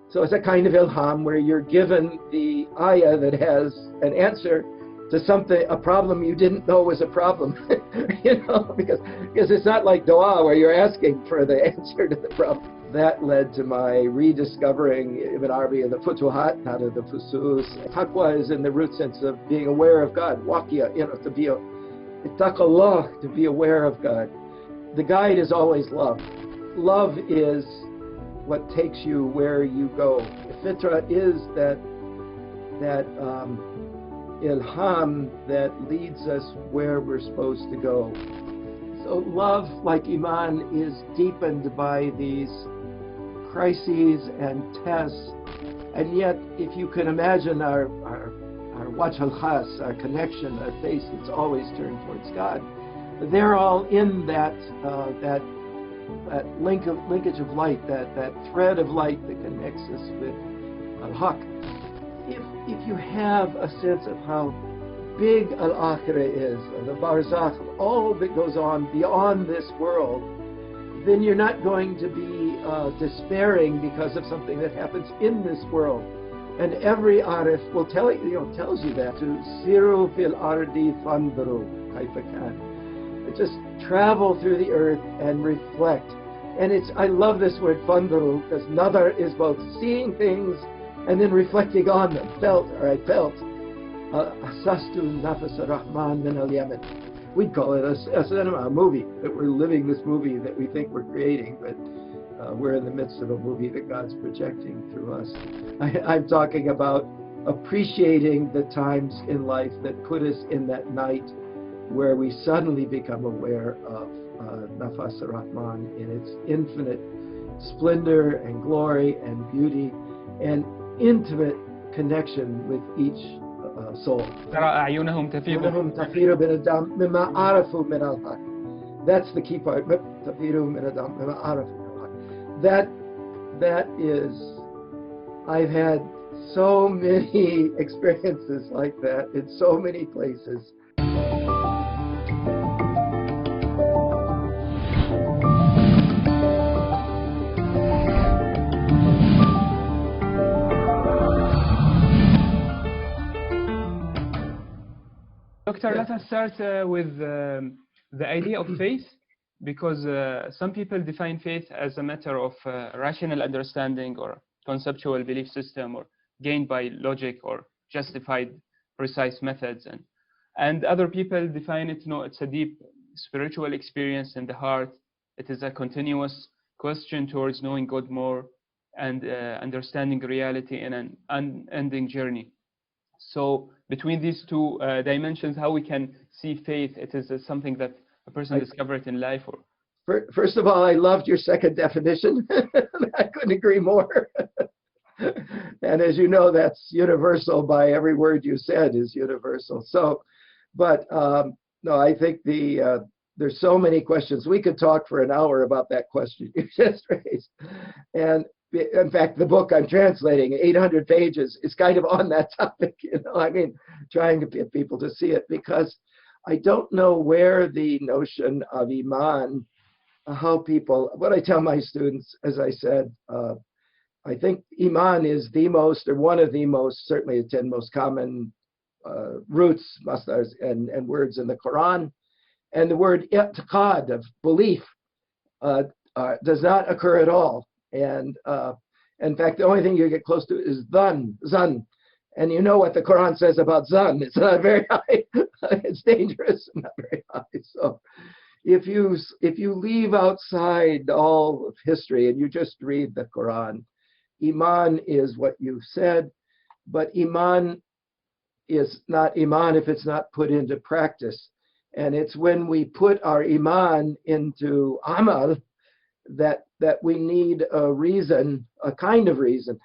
So it's a kind of ilham where you're given the ayah that has an answer to something, a problem you didn't know was a problem, because it's not like dua where you're asking for the answer to the problem. That led to my rediscovering Ibn Arabi of the Futuhat, not of the Fusus. Taqwa is in the root sense of being aware of God. Waqiya, to be ittaqallah, to be aware of God. The guide is always love. Love is what takes you where you go. The fitra is that ilham that leads us where we're supposed to go. So love, like Iman, is deepened by these crises and tests. And yet, if you can imagine our wajh al-khas, our connection, our face that's always turned towards God, they're all in that linkage of light, that thread of light that connects us with al-haq. If you have a sense of how big al-akhirah is, the barzakh, all that goes on beyond this world, then you're not going to be despairing because of something that happens in this world. And every arif will tells you that, to siru fil ardi fandru kayfa kan. Just travel through the earth and reflect. And I love this word fandru, because nadar is both seeing things and then reflecting on them. I felt. Asastu nafas al-Rahman min al-Yemen. We'd call it a cinema, a movie, that we're living this movie that we think we're creating, but we're in the midst of a movie that God's projecting through us. I'm talking about appreciating the times in life that put us in that night where we suddenly become aware of nafas al-Rahman in its infinite splendor and glory and beauty and intimate connection with each soul. ترى أعينهم تفيض من الدم مما عرفوا من الحق. That's the key part. تفيض من الدم مما عرفوا من الحق. That is, I've had so many experiences like that in so many places. Doctor, let us start with the idea of faith, because some people define faith as a matter of rational understanding or conceptual belief system, or gained by logic or justified precise methods, and other people define it, no, it's a deep spiritual experience in the heart. It is a continuous question towards knowing God more and understanding reality in an unending journey. So between these two dimensions, how we can see faith? It is something that a person discovered in life, or first of all, I loved your second definition. I couldn't agree more. And as you know, that's universal. By every word you said is universal. So, but no, I think there's so many questions. We could talk for an hour about that question you just raised. And in fact, the book I'm translating, 800 pages, is kind of on that topic. Trying to get people to see it, because I don't know where the notion of Iman, what I tell my students, as I said, I think Iman is the most, or one of the most, certainly the 10 most common roots, masdars, and words in the Quran. And the word i'tiqad, of belief, does not occur at all. And in fact, the only thing you get close to is zan. And you know what the Quran says about zan. It's not very high. It's dangerous, not very high. So if you leave outside all of history and you just read the Quran, Iman is what you've said, but Iman is not Iman if it's not put into practice. And it's when we put our Iman into amal that we need a reason, a kind of reason.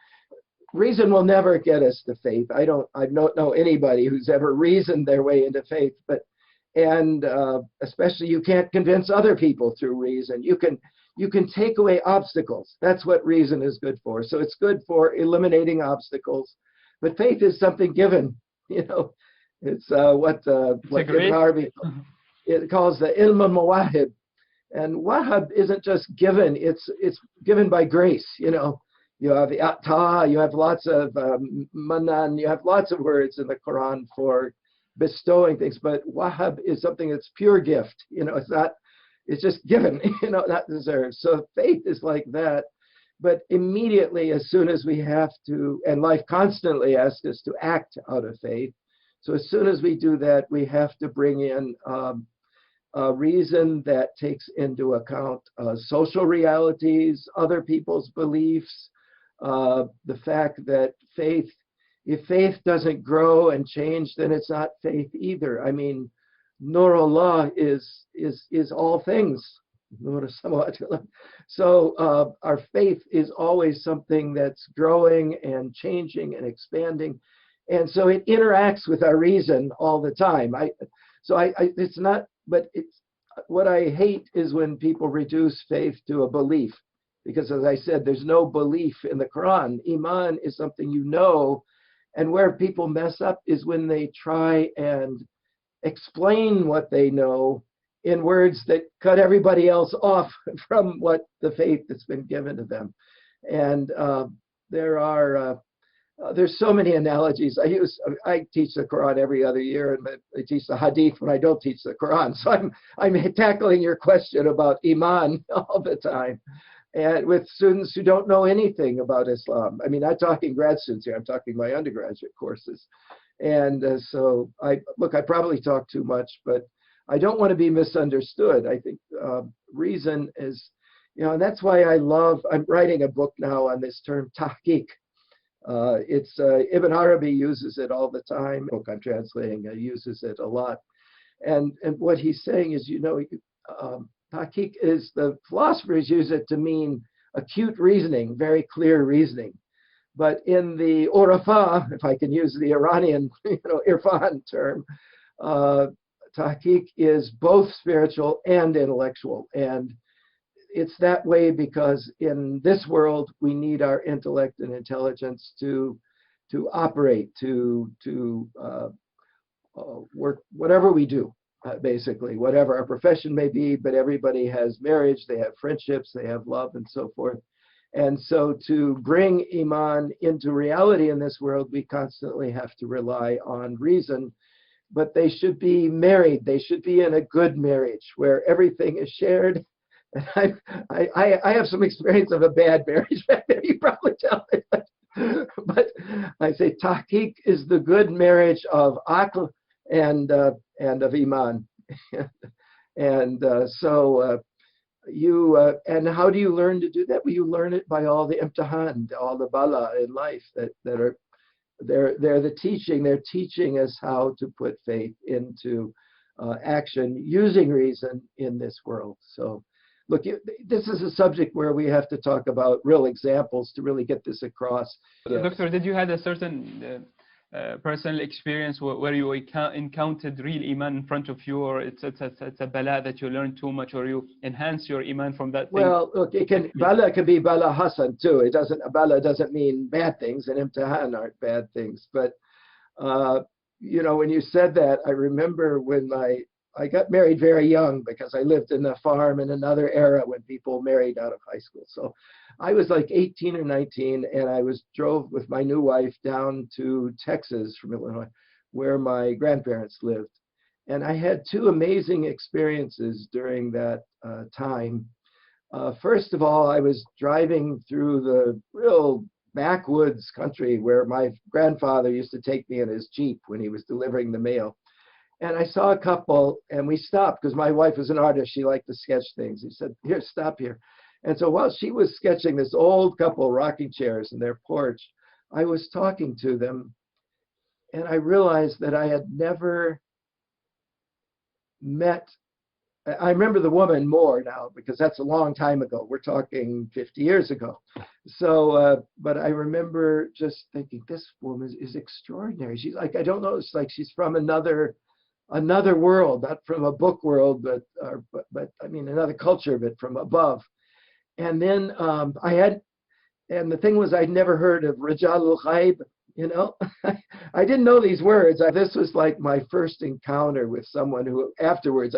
Reason will never get us to faith. I don't know anybody who's ever reasoned their way into faith, and especially you can't convince other people through reason. You can take away obstacles. That's what reason is good for. So it's good for eliminating obstacles. But faith is something given. It's what Ibn Arabi it calls the ilm al-mawahib. And wahab isn't just given, it's given by grace. you have ata, you have lots of manan, you have lots of words in the Quran for bestowing things, but wahab is something that's pure gift. It's not, it's just given, not deserved. So faith is like that. But immediately, as soon as we have to, and life constantly asks us to act out of faith. So as soon as we do that, we have to bring in a reason that takes into account social realities, other people's beliefs, the fact that faith, if faith doesn't grow and change, then it's not faith either. I mean, Nur Allah is all things. So our faith is always something that's growing and changing and expanding, and so it interacts with our reason all the time. It's not, but it's what I hate is when people reduce faith to a belief, because as I said, there's no belief in the Quran. Iman is something you know, and where people mess up is when they try and explain what they know in words that cut everybody else off from what the faith that's been given to them. And there's so many analogies. I teach the Quran every other year, and I teach the Hadith when I don't teach the Quran. So I'm tackling your question about Iman all the time, and with students who don't know anything about Islam. I mean, I'm talking grad students here. I'm talking my undergraduate courses. And so I probably talk too much, but I don't want to be misunderstood. I think reason is, and that's why I'm writing a book now on this term, tahqiq. It's Ibn Arabi uses it all the time. The book I'm translating uses it a lot. And what he's saying is, tahqiq is, the philosophers use it to mean acute reasoning, very clear reasoning. But in the Urafa, if I can use the Iranian, Irfan term, tahqiq is both spiritual and intellectual. And it's that way because in this world, we need our intellect and intelligence to operate, to work, whatever we do, basically, whatever our profession may be, but everybody has marriage, they have friendships, they have love, and so forth. And so to bring Iman into reality in this world, we constantly have to rely on reason, but they should be married. They should be in a good marriage where everything is shared. And I have some experience of a bad marriage back there, you probably tell me. But I say tahqiq is the good marriage of aql and of Iman. And and how do you learn to do that? Well, you learn it by all the imtihan, all the bala in life that are, they're the teaching. They're teaching us how to put faith into action using reason in this world. So look, this is a subject where we have to talk about real examples to really get this across. Doctor, did you have a certain personal experience where you encountered real Iman in front of you, or it's a bala that you learn too much, or you enhance your Iman from that thing? Well, look, bala can be bala hasan too. Bala doesn't mean bad things, and imtihan aren't bad things. But when you said that, I remember when I got married very young, because I lived in a farm in another era when people married out of high school. So I was like 18 or 19, and I drove with my new wife down to Texas from Illinois, where my grandparents lived. And I had two amazing experiences during that time. First of all, I was driving through the real backwoods country where my grandfather used to take me in his Jeep when he was delivering the mail. And I saw a couple, and we stopped because my wife was an artist. She liked to sketch things. He said, "Here, stop here." And so while she was sketching this old couple rocking chairs in their porch, I was talking to them, and I realized that I had never met. I remember the woman more now because that's a long time ago. We're talking 50 years ago. So, but I remember just thinking, this woman is extraordinary. She's like, I don't know, it's like she's from another world, not from a book world, but I mean another culture, but from above. And then and the thing was, I'd never heard of Rijalul Ghaib, I didn't know these words. This was like my first encounter with someone who afterwards,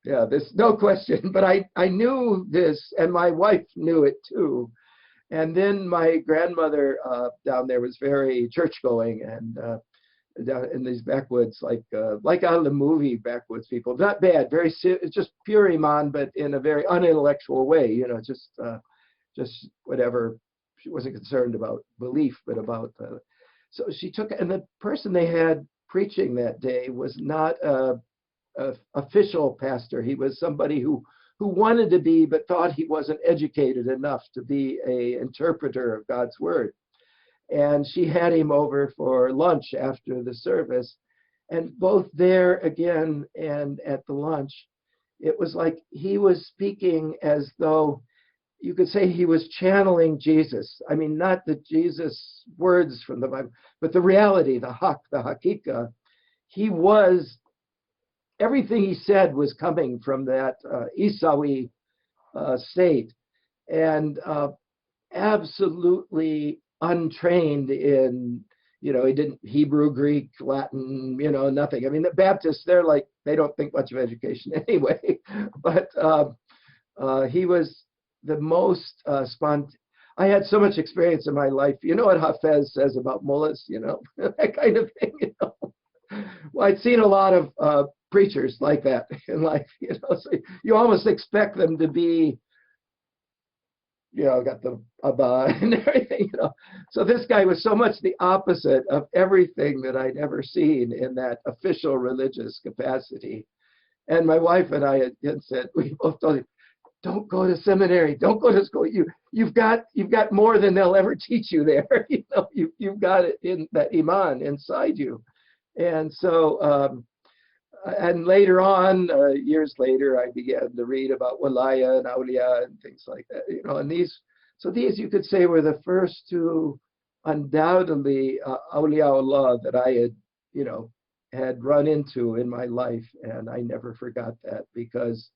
there's no question, but I knew this, and my wife knew it too. And then my grandmother down there was very church-going, and down in these backwoods, like out of the movie backwoods people. Not bad, very it's just pure iman, but in a very unintellectual way. You know, just whatever. She wasn't concerned about belief, but about. So she took, and the person they had preaching that day was not a official pastor. He was somebody who wanted to be, but thought he wasn't educated enough to be a interpreter of God's word. And she had him over for lunch after the service. And both there again and at the lunch, it was like he was speaking as though you could say he was channeling Jesus. I mean, not the Jesus words from the Bible, but the reality, the haq, the hakika. He was, everything he said was coming from that Isawi state. And absolutely untrained in, you know, he didn't Hebrew, Greek, Latin, you know, nothing. I mean, the Baptists, they're like, they don't think much of education anyway. But he was the most I had so much experience in my life. You know what Hafez says about mullahs, you know, that kind of thing, you know. Well, I'd seen a lot of preachers like that in life, you know, so you almost expect them to be, you know, got the Abba and everything, you know. So this guy was so much the opposite of everything that I'd ever seen in that official religious capacity. And my wife and I had said, we both told him, don't go to seminary, don't go to school. You've got more than they'll ever teach you there. You know, you've got it in that iman inside you. And so, and later on, years later, I began to read about walaya and awliya and things like that, you know, and these you could say were the first two undoubtedly awliya Allah that I had, you know, had run into in my life. And I never forgot that, because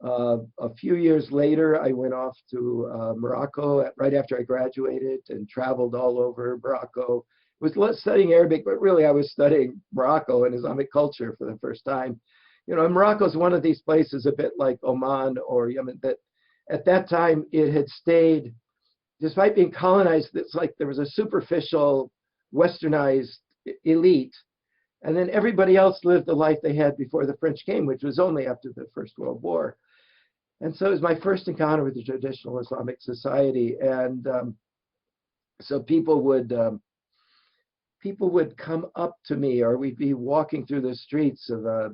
a few years later, I went off to Morocco right after I graduated and traveled all over Morocco. Was studying Arabic, but really I was studying Morocco and Islamic culture for the first time. You know, and Morocco is one of these places, a bit like Oman or Yemen, that at that time it had stayed, despite being colonized, it's like there was a superficial, westernized elite. And then everybody else lived the life they had before the French came, which was only after the First World War. And so it was my first encounter with the traditional Islamic society. And so people would come up to me, or we'd be walking through the streets of a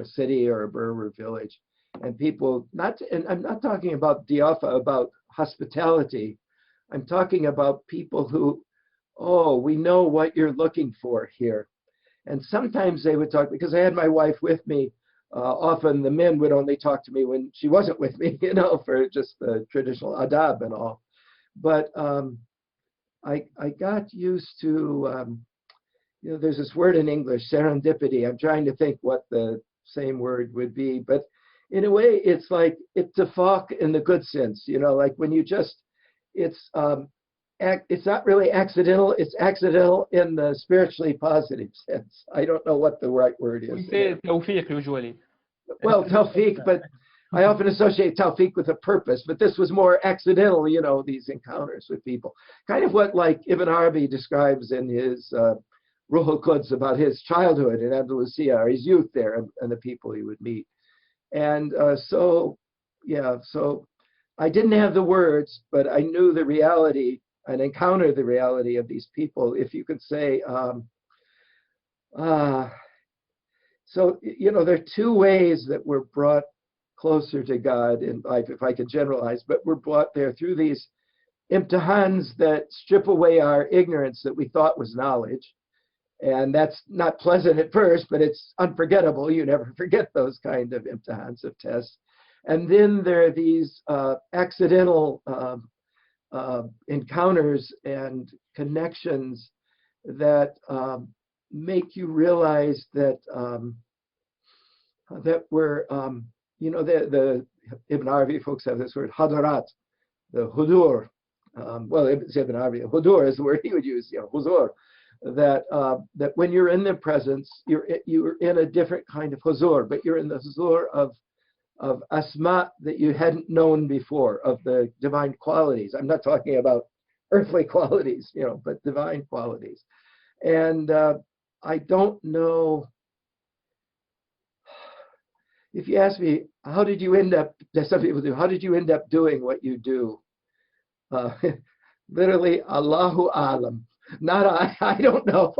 city or a Berber village, and people, and I'm not talking about diafa, about hospitality. I'm talking about people who, oh, we know what you're looking for here. And sometimes they would talk, because I had my wife with me. Often the men would only talk to me when she wasn't with me, you know, for just the traditional adab and all. But I got used to, you know, there's this word in English, serendipity. I'm trying to think what the same word would be, but in a way, it's like ittifaq in the good sense, you know, like when you just, it's not really accidental. It's accidental in the spiritually positive sense. I don't know what the right word is. We say tawfiq usually. Well, tawfiq, but I often associate tawfiq with a purpose, but this was more accidental, you know, these encounters with people. Kind of what like Ibn Arabi describes in his Ruh al-Quds about his childhood in Andalusia, or his youth there, and the people he would meet. And so I didn't have the words, but I knew the reality and encountered the reality of these people, if you could say. So, you know, there are two ways that we're brought closer to God in life, if I could generalize, but we're brought there through these imtihans that strip away our ignorance that we thought was knowledge. And that's not pleasant at first, but it's unforgettable. You never forget those kind of imtihans, of tests. And then there are these accidental encounters and connections that make you realize that that we're, you know, the Ibn Arabi folks have this word hadarat, the hudur. Well, it's Ibn Arabi. Hudur is the word he would use, you know, huzur. That that when you're in their presence, you're in a different kind of huzur, but you're in the huzur of asma that you hadn't known before, of the divine qualities. I'm not talking about earthly qualities, but divine qualities. And I don't know, if you ask me, how did you end up, as some people do, how did you end up doing what you do? Literally, Allahu Alam. Not I don't know,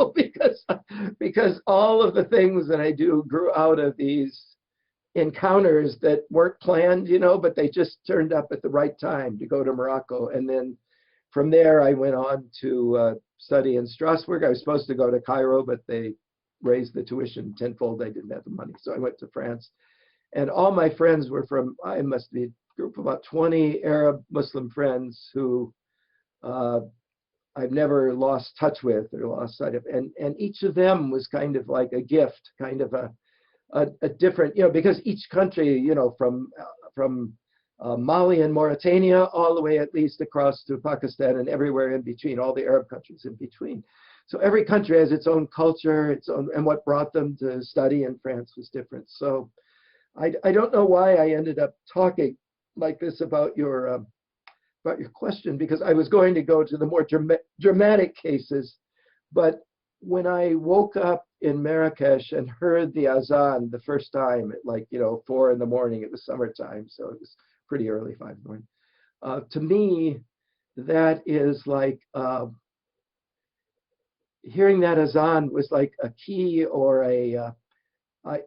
because all of the things that I do grew out of these encounters that weren't planned, but they just turned up at the right time to go to Morocco. And then from there, I went on to study in Strasbourg. I was supposed to go to Cairo, but they raised the tuition tenfold. I didn't have the money. So I went to France. And all my friends were from, I must be a group of about 20 Arab Muslim friends who I've never lost touch with or lost sight of. And each of them was kind of like a gift, kind of a different, because each country, from Mali and Mauritania all the way at least across to Pakistan and everywhere in between, all the Arab countries in between. So every country has its own culture, its own, and what brought them to study in France was different. So I don't know why I ended up talking like this about your question, because I was going to go to the more dramatic cases, but when I woke up in Marrakesh and heard the azan the first time at 4 in the morning, it was summertime, so it was pretty early, 5 in the morning. To me, that is like, hearing that azan was like a key, or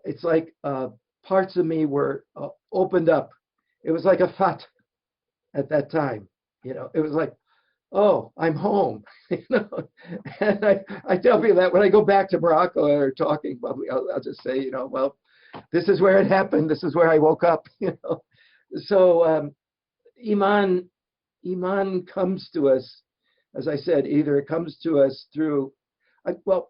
it's like parts of me were opened up. It was like a fat at that time. It was like, oh, I'm home. And I tell people that when I go back to Morocco or talking publicly, I'll just say, well, this is where it happened. This is where I woke up. So Iman comes to us, as I said, either it comes to us through, how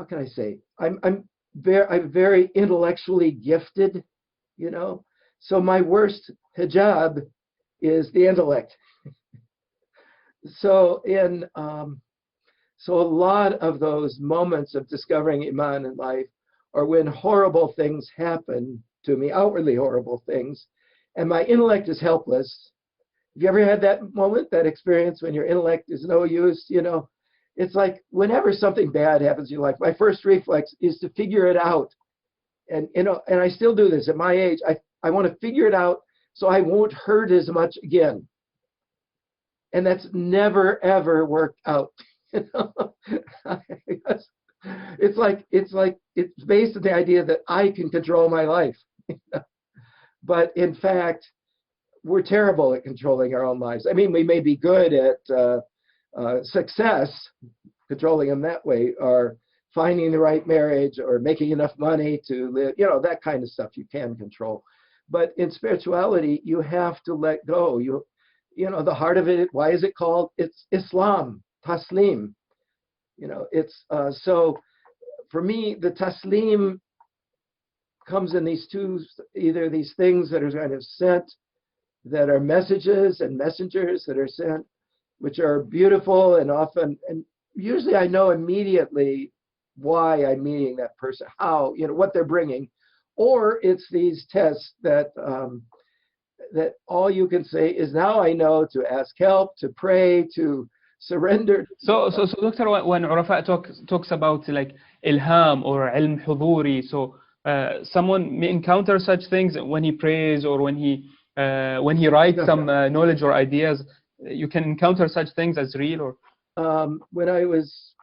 can I say? I'm very intellectually gifted, So my worst hijab is the intellect. So so a lot of those moments of discovering Iman in life are when horrible things happen to me, outwardly horrible things, and my intellect is helpless. Have you ever had that moment, that experience when your intellect is no use? It's like whenever something bad happens in your life, my first reflex is to figure it out. And and I still do this at my age. I want to figure it out so I won't hurt as much again. And that's never ever worked out. It's based on the idea that I can control my life. But in fact, we're terrible at controlling our own lives. I mean, we may be good at success, controlling them that way, or finding the right marriage, or making enough money to live, that kind of stuff you can control. But in spirituality, you have to let go. The heart of it, why is it called? It's Islam, taslim. It's so for me, the taslim comes in these two, either these things that are kind of sent, that are messages and messengers that are sent, which are beautiful and often, and usually I know immediately why I'm meeting that person, how, what they're bringing, or it's these tests that that all you can say is, now I know to ask help, to pray, to surrender. So Doctor, when Urafa talks about like Ilham or Ilm Huduri, so someone may encounter such things when he prays, or when he writes some knowledge or ideas. You can encounter such things as real, or when I was,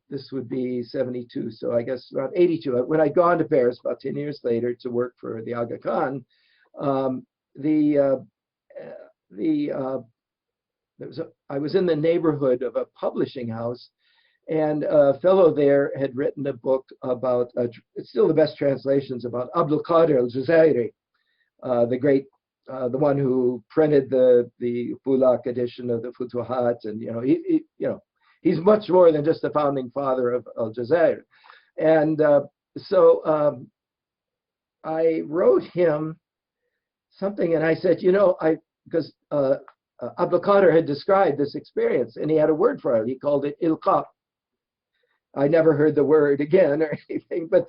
this would be 72, so I guess around 82. When I'd gone to Paris about 10 years later to work for the Aga Khan, I was in the neighborhood of a publishing house, and a fellow there had written a book about, it's still the best translations, about Abdul Qadir al-Jazairi, the great, the one who printed the Bulaq edition of the Futuhat, and he's much more than just the founding father of al-Jazair. And so I wrote him something, and I said, because Abdul Qadir had described this experience, and he had a word for it. He called it ilqa. I never heard the word again or anything, but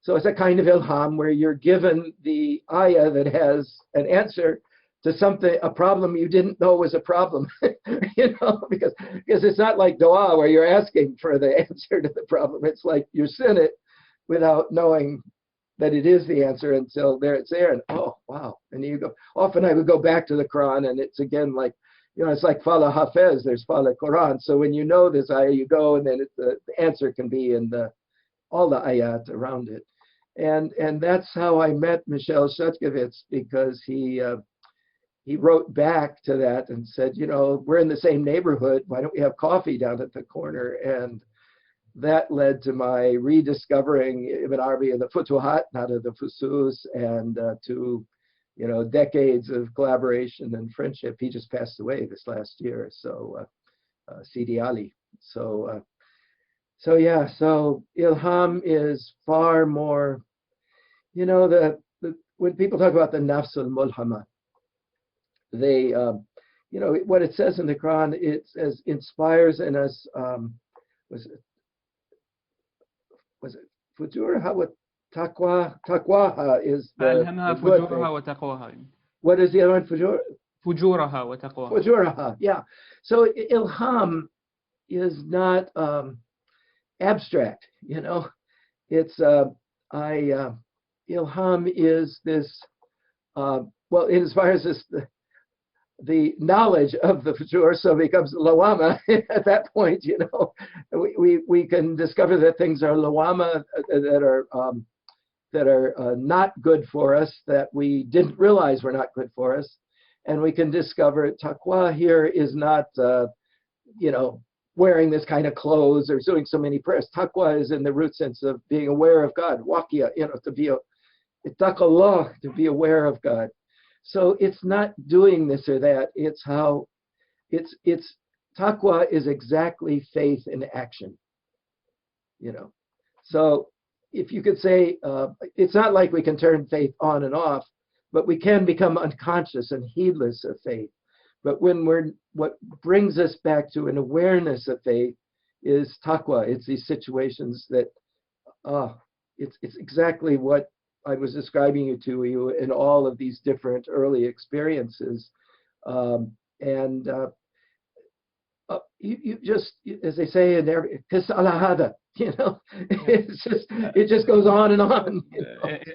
So it's a kind of ilham where you're given the ayah that has an answer to something, a problem you didn't know was a problem, because it's not like dua where you're asking for the answer to the problem. It's like you send it without knowing that it is the answer until it's there, and oh wow, and you go. Often I would go back to the Quran, and it's again like, it's like Fala Hafez, there's Fala Quran. So when you know this ayah, you go, and then the answer can be in all the ayat around it. And that's how I met Michel Shutkevitz, because he wrote back to that and said, we're in the same neighborhood. Why don't we have coffee down at the corner? And that led to my rediscovering Ibn Arabi of the Futuhat, not of the Fusus, and to decades of collaboration and friendship. He just passed away this last year, so Sidi Ali. So Ilham is far more, when people talk about the Nafs al-Mulhama, they, what it says in the Quran, it says inspires in us, was it Fujuraha wa Taqwa? Taqwaha is the good thing. What is the other one? Fujuraha wa taqwaha. Fujuraha, yeah. So Ilham is not abstract, it's Ilham is this, it inspires us the knowledge of the Fujur, so it becomes Lawama. At that point, we can discover that things are Lawama that are not good for us, that we didn't realize were not good for us. And we can discover Taqwa here is not, wearing this kind of clothes or doing so many prayers. Taqwa is in the root sense of being aware of God. Waqiya, to be ittaqallah, to be aware of God. So it's not doing this or that. It's how it's taqwa is exactly faith in action. So if you could say, it's not like we can turn faith on and off, but we can become unconscious and heedless of faith. But what brings us back to an awareness of faith is taqwa. It's these situations that, it's exactly what I was describing you in all of these different early experiences. You just, as they say in every, kis ala hada, it just goes on and on.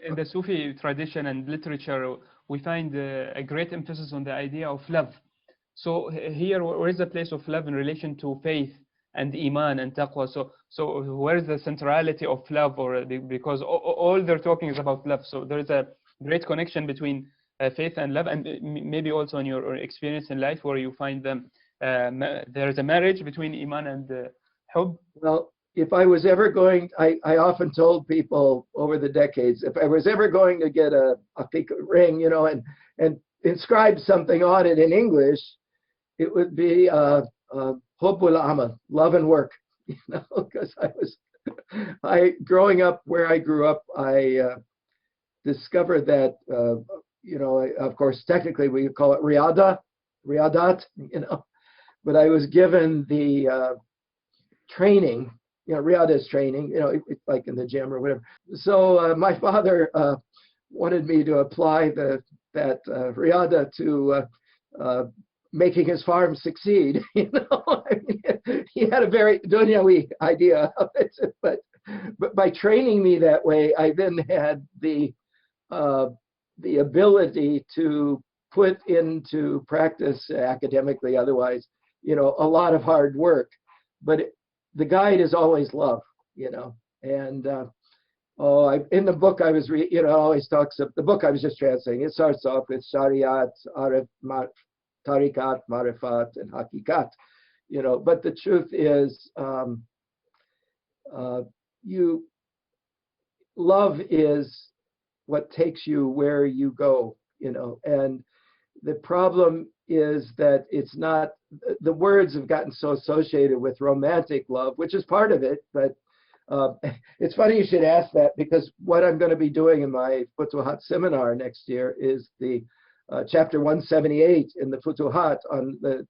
In the Sufi tradition and literature, we find a great emphasis on the idea of love. So here, where is the place of love in relation to faith and iman and taqwa? So where is the centrality of love? Because all they're talking is about love. So there is a great connection between faith and love, and maybe also in your experience in life where you find them. There is a marriage between iman and hub. Well, if I was ever going, I often told people over the decades, if I was ever going to get a ring, and inscribe something on it in English, it would be Hubbul Amal, love and work, because growing up where I grew up, I discovered that, of course, technically we call it riyadat, but I was given the training, riyada is training, it's like in the gym or whatever. So my father wanted me to apply that riyada to making his farm succeed. He had a very dunyawi idea of it, but by training me that way, I then had the ability to put into practice academically, otherwise, a lot of hard work. But the guide is always love, and in the book I was reading, it always talks of the book I was just translating. It starts off with Shariat, Arif, Tariqat, Marifat, and Hakikat, but the truth is, love is what takes you where you go, and the problem is that it's not, the words have gotten so associated with romantic love, which is part of it, but it's funny you should ask that, because what I'm going to be doing in my Futuhat seminar next year is the chapter 178 in the Futuhat on the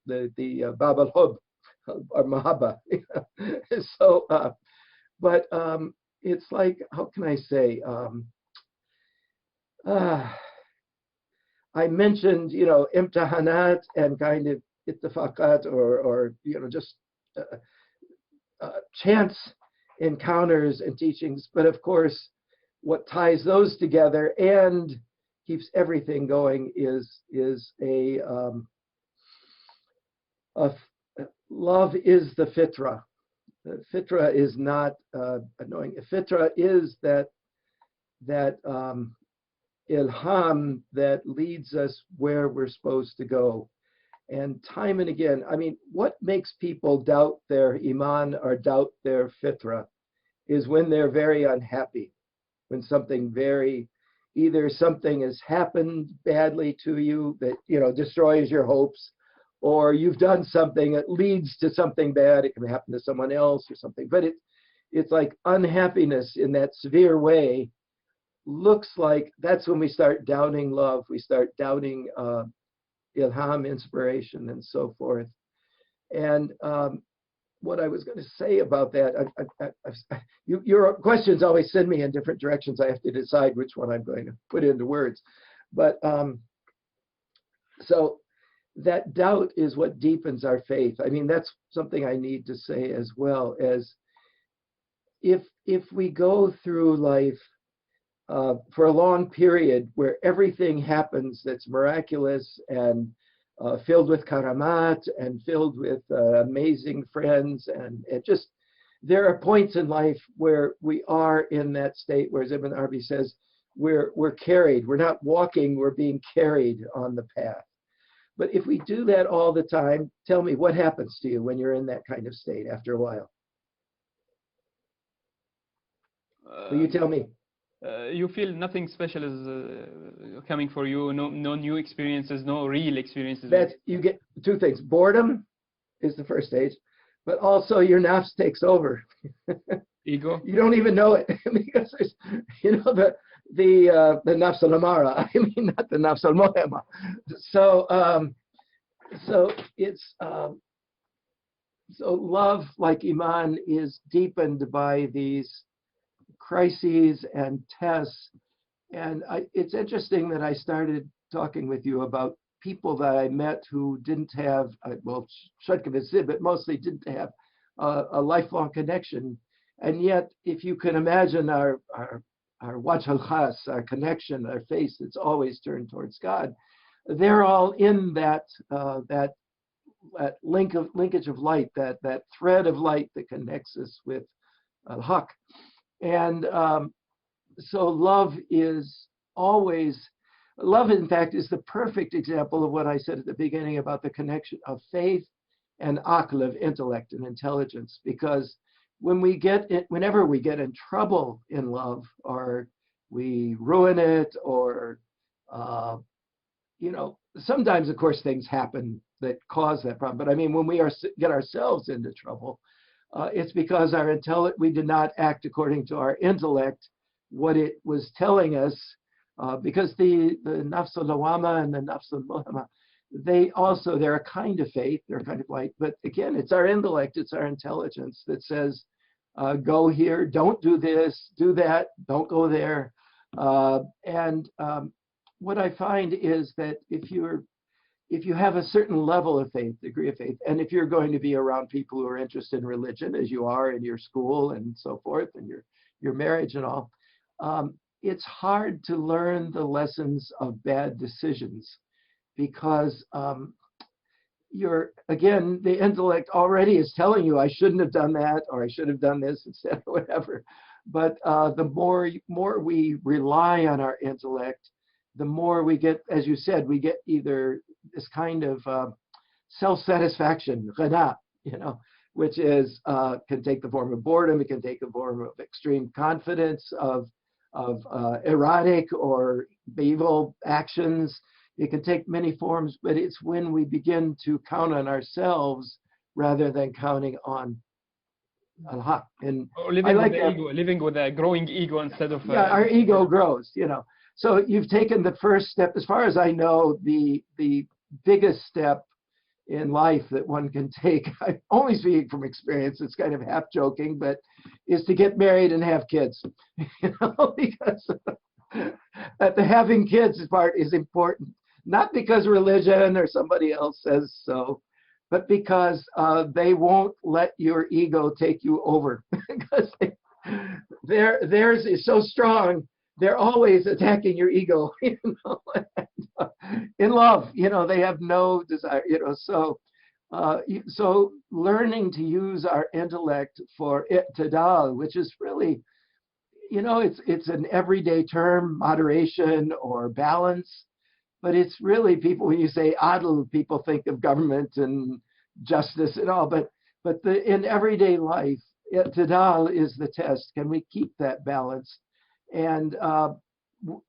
Bab al-Hub or Mahabba. So, but it's like, how can I say, I mentioned, imtihanat and kind of ittifaqat or just chance encounters and teachings. But of course, what ties those together and keeps everything going is love is the fitra. The fitra is not annoying. Fitra is that ilham that leads us where we're supposed to go. And time and again, I mean, what makes people doubt their iman or doubt their fitra is when they're very unhappy, when either something has happened badly to you that, destroys your hopes, or you've done something that leads to something bad. It can happen to someone else or something, but it's like unhappiness in that severe way looks like that's when we start doubting love. We start doubting ilham, inspiration, and so forth. And what I was going to say about that, your questions always send me in different directions. I have to decide which one I'm going to put into words. But so that doubt is what deepens our faith. I mean, that's something I need to say as well, as if we go through life for a long period where everything happens that's miraculous and filled with karamat and filled with amazing friends, and it just, there are points in life where we are in that state where, as Ibn Arabi says, we're carried. We're not walking, we're being carried on the path. But if we do that all the time, tell me, what happens to you when you're in that kind of state after a while? Will you tell me? You feel nothing special is coming for you, no new experiences, no real experiences. You get two things. Boredom is the first stage, but also your nafs takes over. Ego. You don't even know it because there's, the nafs al-amara. I mean, not the nafs al-muhimma. So it's so love, like iman, is deepened by these crises and tests. And it's interesting that I started talking with you about people that I met who didn't have, well, but mostly didn't have a lifelong connection. And yet, if you can imagine our wajh al-khas, our connection, our face that's always turned towards God, they're all in that linkage of light, that thread of light that connects us with al-haq. And so love is always, love in fact is the perfect example of what I said at the beginning about the connection of faith and aql, of intellect and intelligence, because whenever we get in trouble in love, or we ruin it, or sometimes of course things happen that cause that problem, but I mean when we get ourselves into trouble, it's because we did not act according to our intellect, what it was telling us, because the nafs al-lawama and the nafs al-mulhama, they're a kind of faith, they're a kind of light, but again, it's our intellect, it's our intelligence that says, go here, don't do this, do that, don't go there. And what I find is that if you have a certain level of faith, degree of faith, and if you're going to be around people who are interested in religion, as you are in your school and so forth, and your marriage and all, it's hard to learn the lessons of bad decisions, because the intellect already is telling you, I shouldn't have done that, or I should have done this instead, or whatever. But the more we rely on our intellect, the more we get, as you said, we get either this kind of self-satisfaction, ghana, which can take the form of boredom, it can take the form of extreme confidence, of erratic or evil actions. It can take many forms, but it's when we begin to count on ourselves rather than counting on Allah. And living with a growing ego instead of our ego grows, So you've taken the first step, as far as I know, the biggest step in life that one can take, I only speak from experience, it's kind of half joking, but is to get married and have kids, because that the having kids part is important, not because religion or somebody else says so, but because they won't let your ego take you over, because theirs is so strong. They're always attacking your ego, in love, they have no desire, so learning to use our intellect for i'tidal, which is really, it's an everyday term, moderation or balance, but it's really, people, when you say adl, people think of government and justice and all, but in everyday life, i'tidal is the test. Can we keep that balance? And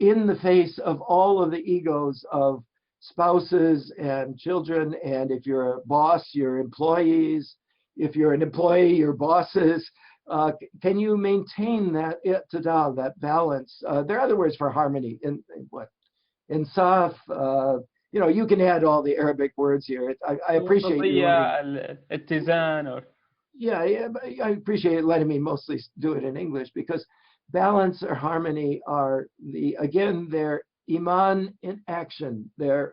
in the face of all of the egos of spouses and children, and if you're a boss, your employees, if you're an employee, your bosses, can you maintain that i'tidal, that balance? There are other words for harmony. In what? Insaf. You can add all the Arabic words here. I appreciate you. Yeah, I appreciate letting me mostly do it in English, because balance or harmony are they're Iman in action. If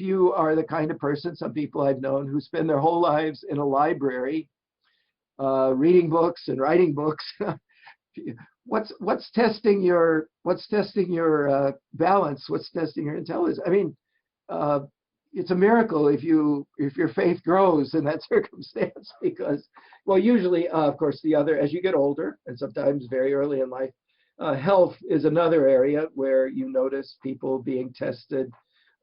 you are the kind of person, some people I've known who spend their whole lives in a library, reading books and writing books, what's testing your balance? What's testing your intelligence? I mean, it's a miracle if your faith grows in that circumstance, because, well, usually, of course, as you get older, and sometimes very early in life, health is another area where you notice people being tested,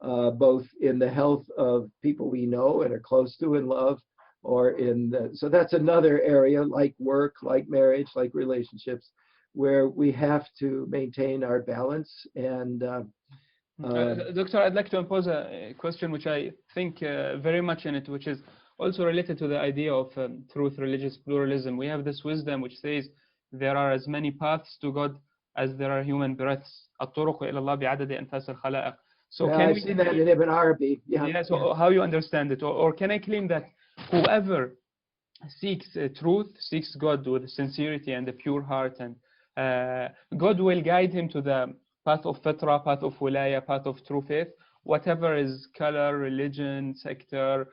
both in the health of people we know and are close to and love, so that's another area, like work, like marriage, like relationships, where we have to maintain our balance. And Doctor, I'd like to impose a question which I think very much in it, which is also related to the idea of truth, religious pluralism. We have this wisdom which says there are as many paths to God as there are human breaths. الطرق إلى الله بعدد أنفاس الخلائق. So yeah, can I've seen that in Ibn Arabi. Yeah. So how you understand it, or can I claim that whoever seeks truth, seeks God with sincerity and a pure heart, and God will guide him to the path of fitra, path of wilaya, path of true faith, whatever is color, religion, sector,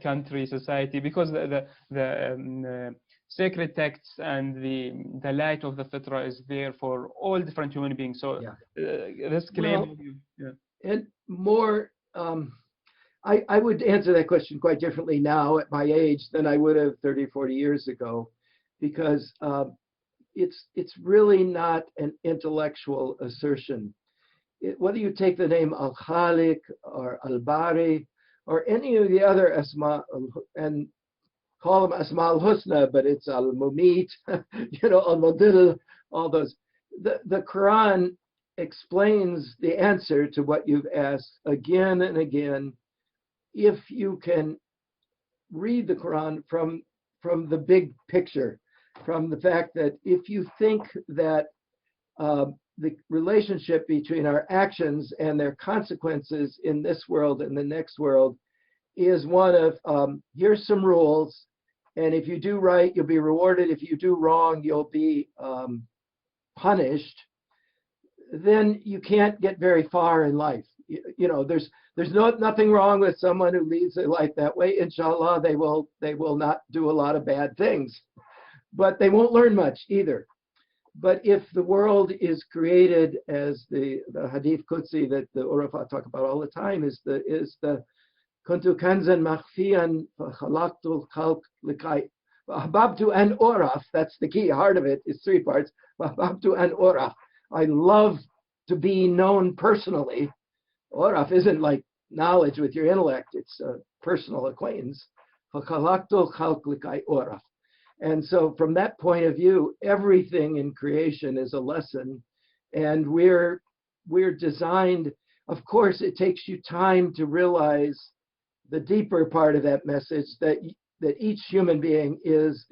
country, society, because the sacred texts and the light of the fitra is there for all different human beings. So this claim, and more, I would answer that question quite differently now at my age than I would have 30, 40 years ago, because it's really not an intellectual assertion. Whether you take the name Al-Khaliq or Al-Bari or any of the other Asma, and call them Asma al-Husna, but it's Al-Mumit, Al-Mudil, all those. The Quran explains the answer to what you've asked again and again, if you can read the Quran from the big picture, from the fact that if you think that the relationship between our actions and their consequences in this world and the next world is one of, here's some rules, and if you do right, you'll be rewarded. If you do wrong, you'll be punished. Then you can't get very far in life. There's nothing wrong with someone who leads their life that way. Inshallah, they will not do a lot of bad things, but they won't learn much either. But if the world is created as the Hadith Qudsi that the Urafat talk about all the time, is the kuntu kanzan makhfiyan khalaqtul khalq likai ahbabtu an uraf. That's the key heart of it. It's three parts. Ahbabtu an uraf. I love to be known personally. Uraf isn't like knowledge with your intellect. It's a personal acquaintance. Khalaqtul khalq likai uraf. And so from that point of view, everything in creation is a lesson, and we're designed, of course, it takes you time to realize the deeper part of that message, that each human being is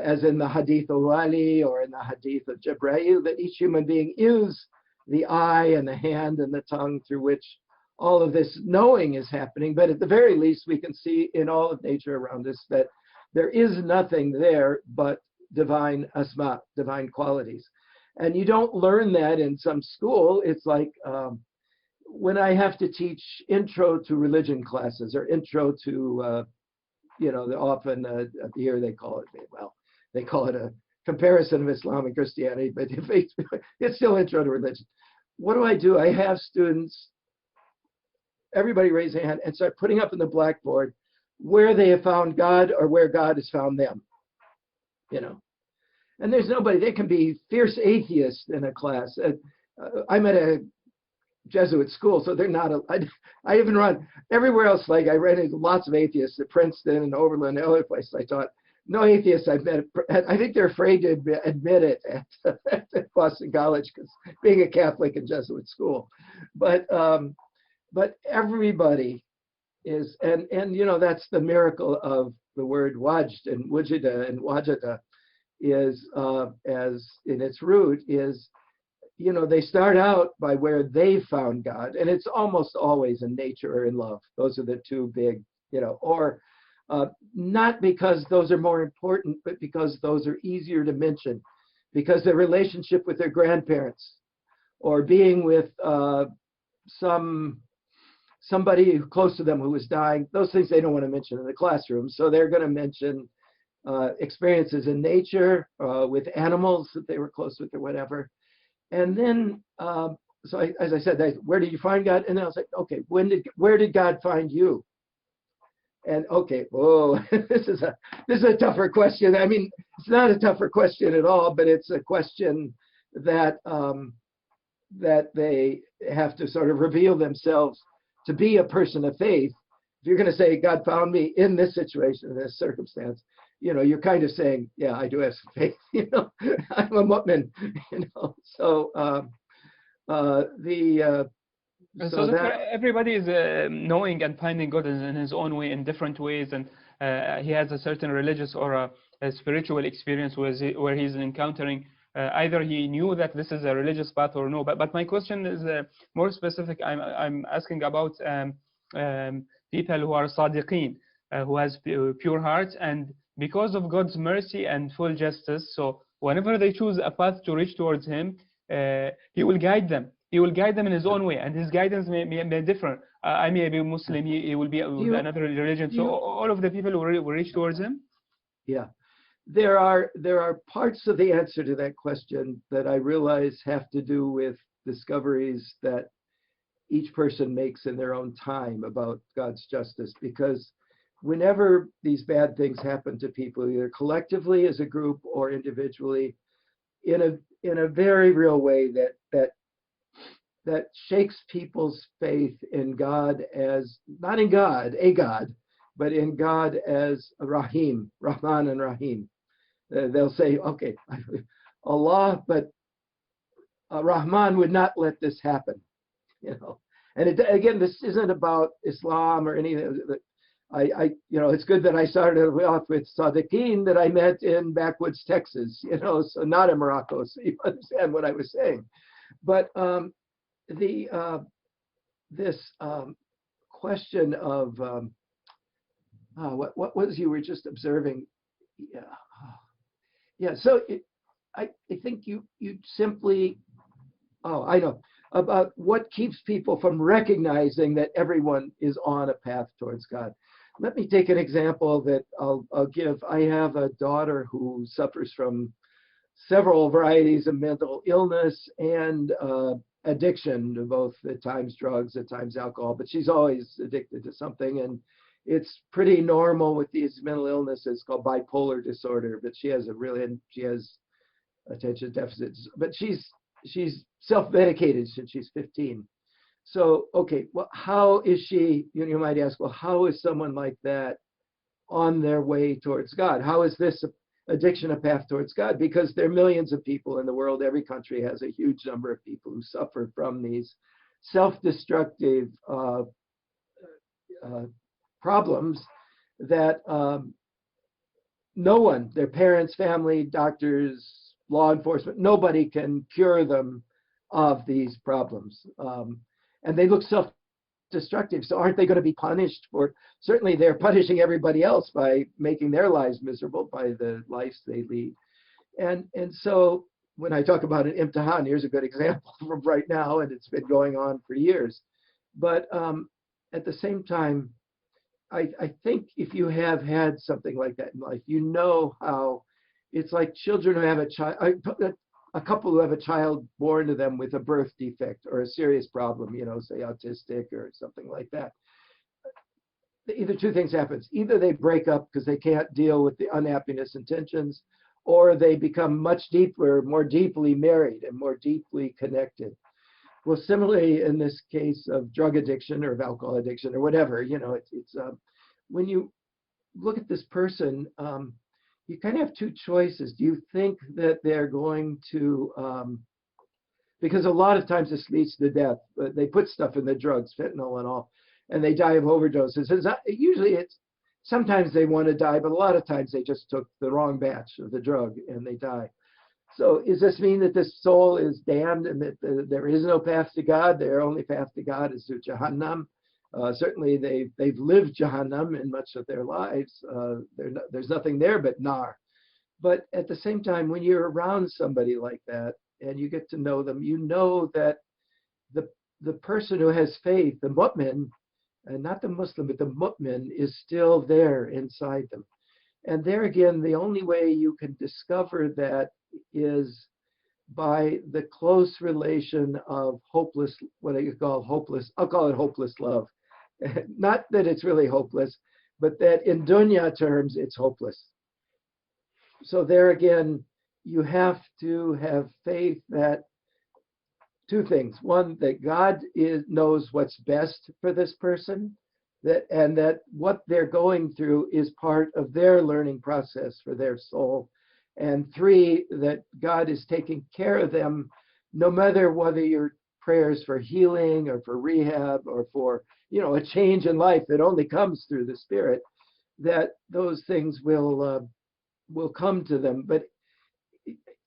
as in the Hadith of Ali or in the Hadith of Jibreel, that each human being is the eye and the hand and the tongue through which all of this knowing is happening, but at the very least, we can see in all of nature around us that there is nothing there but divine asma, divine qualities. And you don't learn that in some school. It's like when I have to teach intro to religion classes or intro to, often here they call it a comparison of Islam and Christianity, but it's still intro to religion. What do? I have students, everybody raise their hand and start putting up in the blackboard where they have found God or where God has found them, And there's nobody, they can be fierce atheists in a class. I'm at a Jesuit school, so they're not, I even run, everywhere else, like I ran into lots of atheists at Princeton and Oberlin and other places. I taught, no atheists I've met, I think they're afraid to admit it at Boston College, because being a Catholic and Jesuit school. But everybody is, and that's the miracle of the word wajd and wujida and wajada is, as in its root is, they start out by where they found God, and it's almost always in nature or in love. Those are the two big, or not because those are more important, but because those are easier to mention, because their relationship with their grandparents or being with somebody close to them who was dying, those things they don't want to mention in the classroom. So they're going to mention experiences in nature, with animals that they were close with or whatever. And then, as I said, where did you find God? And then I was like, okay, where did God find you? And okay, whoa, this is a tougher question. I mean, it's not a tougher question at all, but it's a question that that they have to sort of reveal themselves to be a person of faith. If you're going to say God found me in this situation, in this circumstance, you're kind of saying, yeah, I do have some faith. I'm a mu'min. So So everybody is knowing and finding God in his own way, in different ways, and he has a certain religious or a spiritual experience where he's encountering either he knew that this is a religious path or no. But my question is more specific. I'm asking about people who are sadiqeen, who has pure hearts, and because of God's mercy and full justice, so whenever they choose a path to reach towards Him, He will guide them. He will guide them in His own way, and His guidance may be different. I may be Muslim, he will be another religion. So all of the people will reach towards Him. Yeah, there are parts of the answer to that question that I realize have to do with discoveries that each person makes in their own time about God's justice, because whenever these bad things happen to people, either collectively as a group or individually, in a very real way that shakes people's faith in God as, not in God, a God, but in God as Rahim, Rahman and Rahim. They'll say, okay, Allah, but Rahman would not let this happen, And again, this isn't about Islam or anything. It's good that I started off with Sadiqeen that I met in backwoods Texas, so not in Morocco, so you understand what I was saying. But this question of what was you were just observing? Yeah. So I think you simply, I know, about what keeps people from recognizing that everyone is on a path towards God. Let me take an example that I'll give. I have a daughter who suffers from several varieties of mental illness and addiction to both, at times drugs, at times alcohol, but she's always addicted to something. And it's pretty normal with these mental illnesses called bipolar disorder, but she has attention deficits, but she's self-medicated since she's 15. So, okay, well, how is she, you might ask, well, how is someone like that on their way towards God? How is this addiction a path towards God? Because there are millions of people in the world. Every country has a huge number of people who suffer from these self-destructive problems that no one, their parents, family, doctors, law enforcement, nobody can cure them of these problems. And they look destructive. So aren't they going to be punished for? Certainly, they're punishing everybody else by making their lives miserable by the lives they lead. And so when I talk about an imtihan, here's a good example from right now, and it's been going on for years. But at the same time, I think if you have had something like that in life, you know how it's like children who have a couple who have a child born to them with a birth defect or a serious problem, you know, say autistic or something like that. Either two things happens. Either they break up because they can't deal with the unhappiness and tensions, or they become much deeper, more deeply married and more deeply connected. Well, similarly, in this case of drug addiction or of alcohol addiction or whatever, you know, it's when you look at this person, you kind of have two choices. Do you think that they're going to, because a lot of times this leads to death, but they put stuff in the drugs, fentanyl and all, and they die of overdoses. Usually sometimes they want to die, but a lot of times they just took the wrong batch of the drug and they die. So does this mean that this soul is damned and that there is no path to God? Their only path to God is through Jahannam. Certainly they've lived Jahannam in much of their lives. There's nothing there but nar. But at the same time, when you're around somebody like that and you get to know them, you know that the person who has faith, the mu'min, and not the Muslim, but the mu'min, is still there inside them. And there again, the only way you can discover that is by the close relation of hopeless, what I call hopeless, I'll call it hopeless love. Not that it's really hopeless, but that in dunya terms, it's hopeless. So there again, you have to have faith that two things. One, that God knows what's best for this person, and that what they're going through is part of their learning process for their soul. And three, that God is taking care of them, no matter whether your prayers for healing or for rehab or for, you know, a change in life that only comes through the Spirit, that those things will come to them. But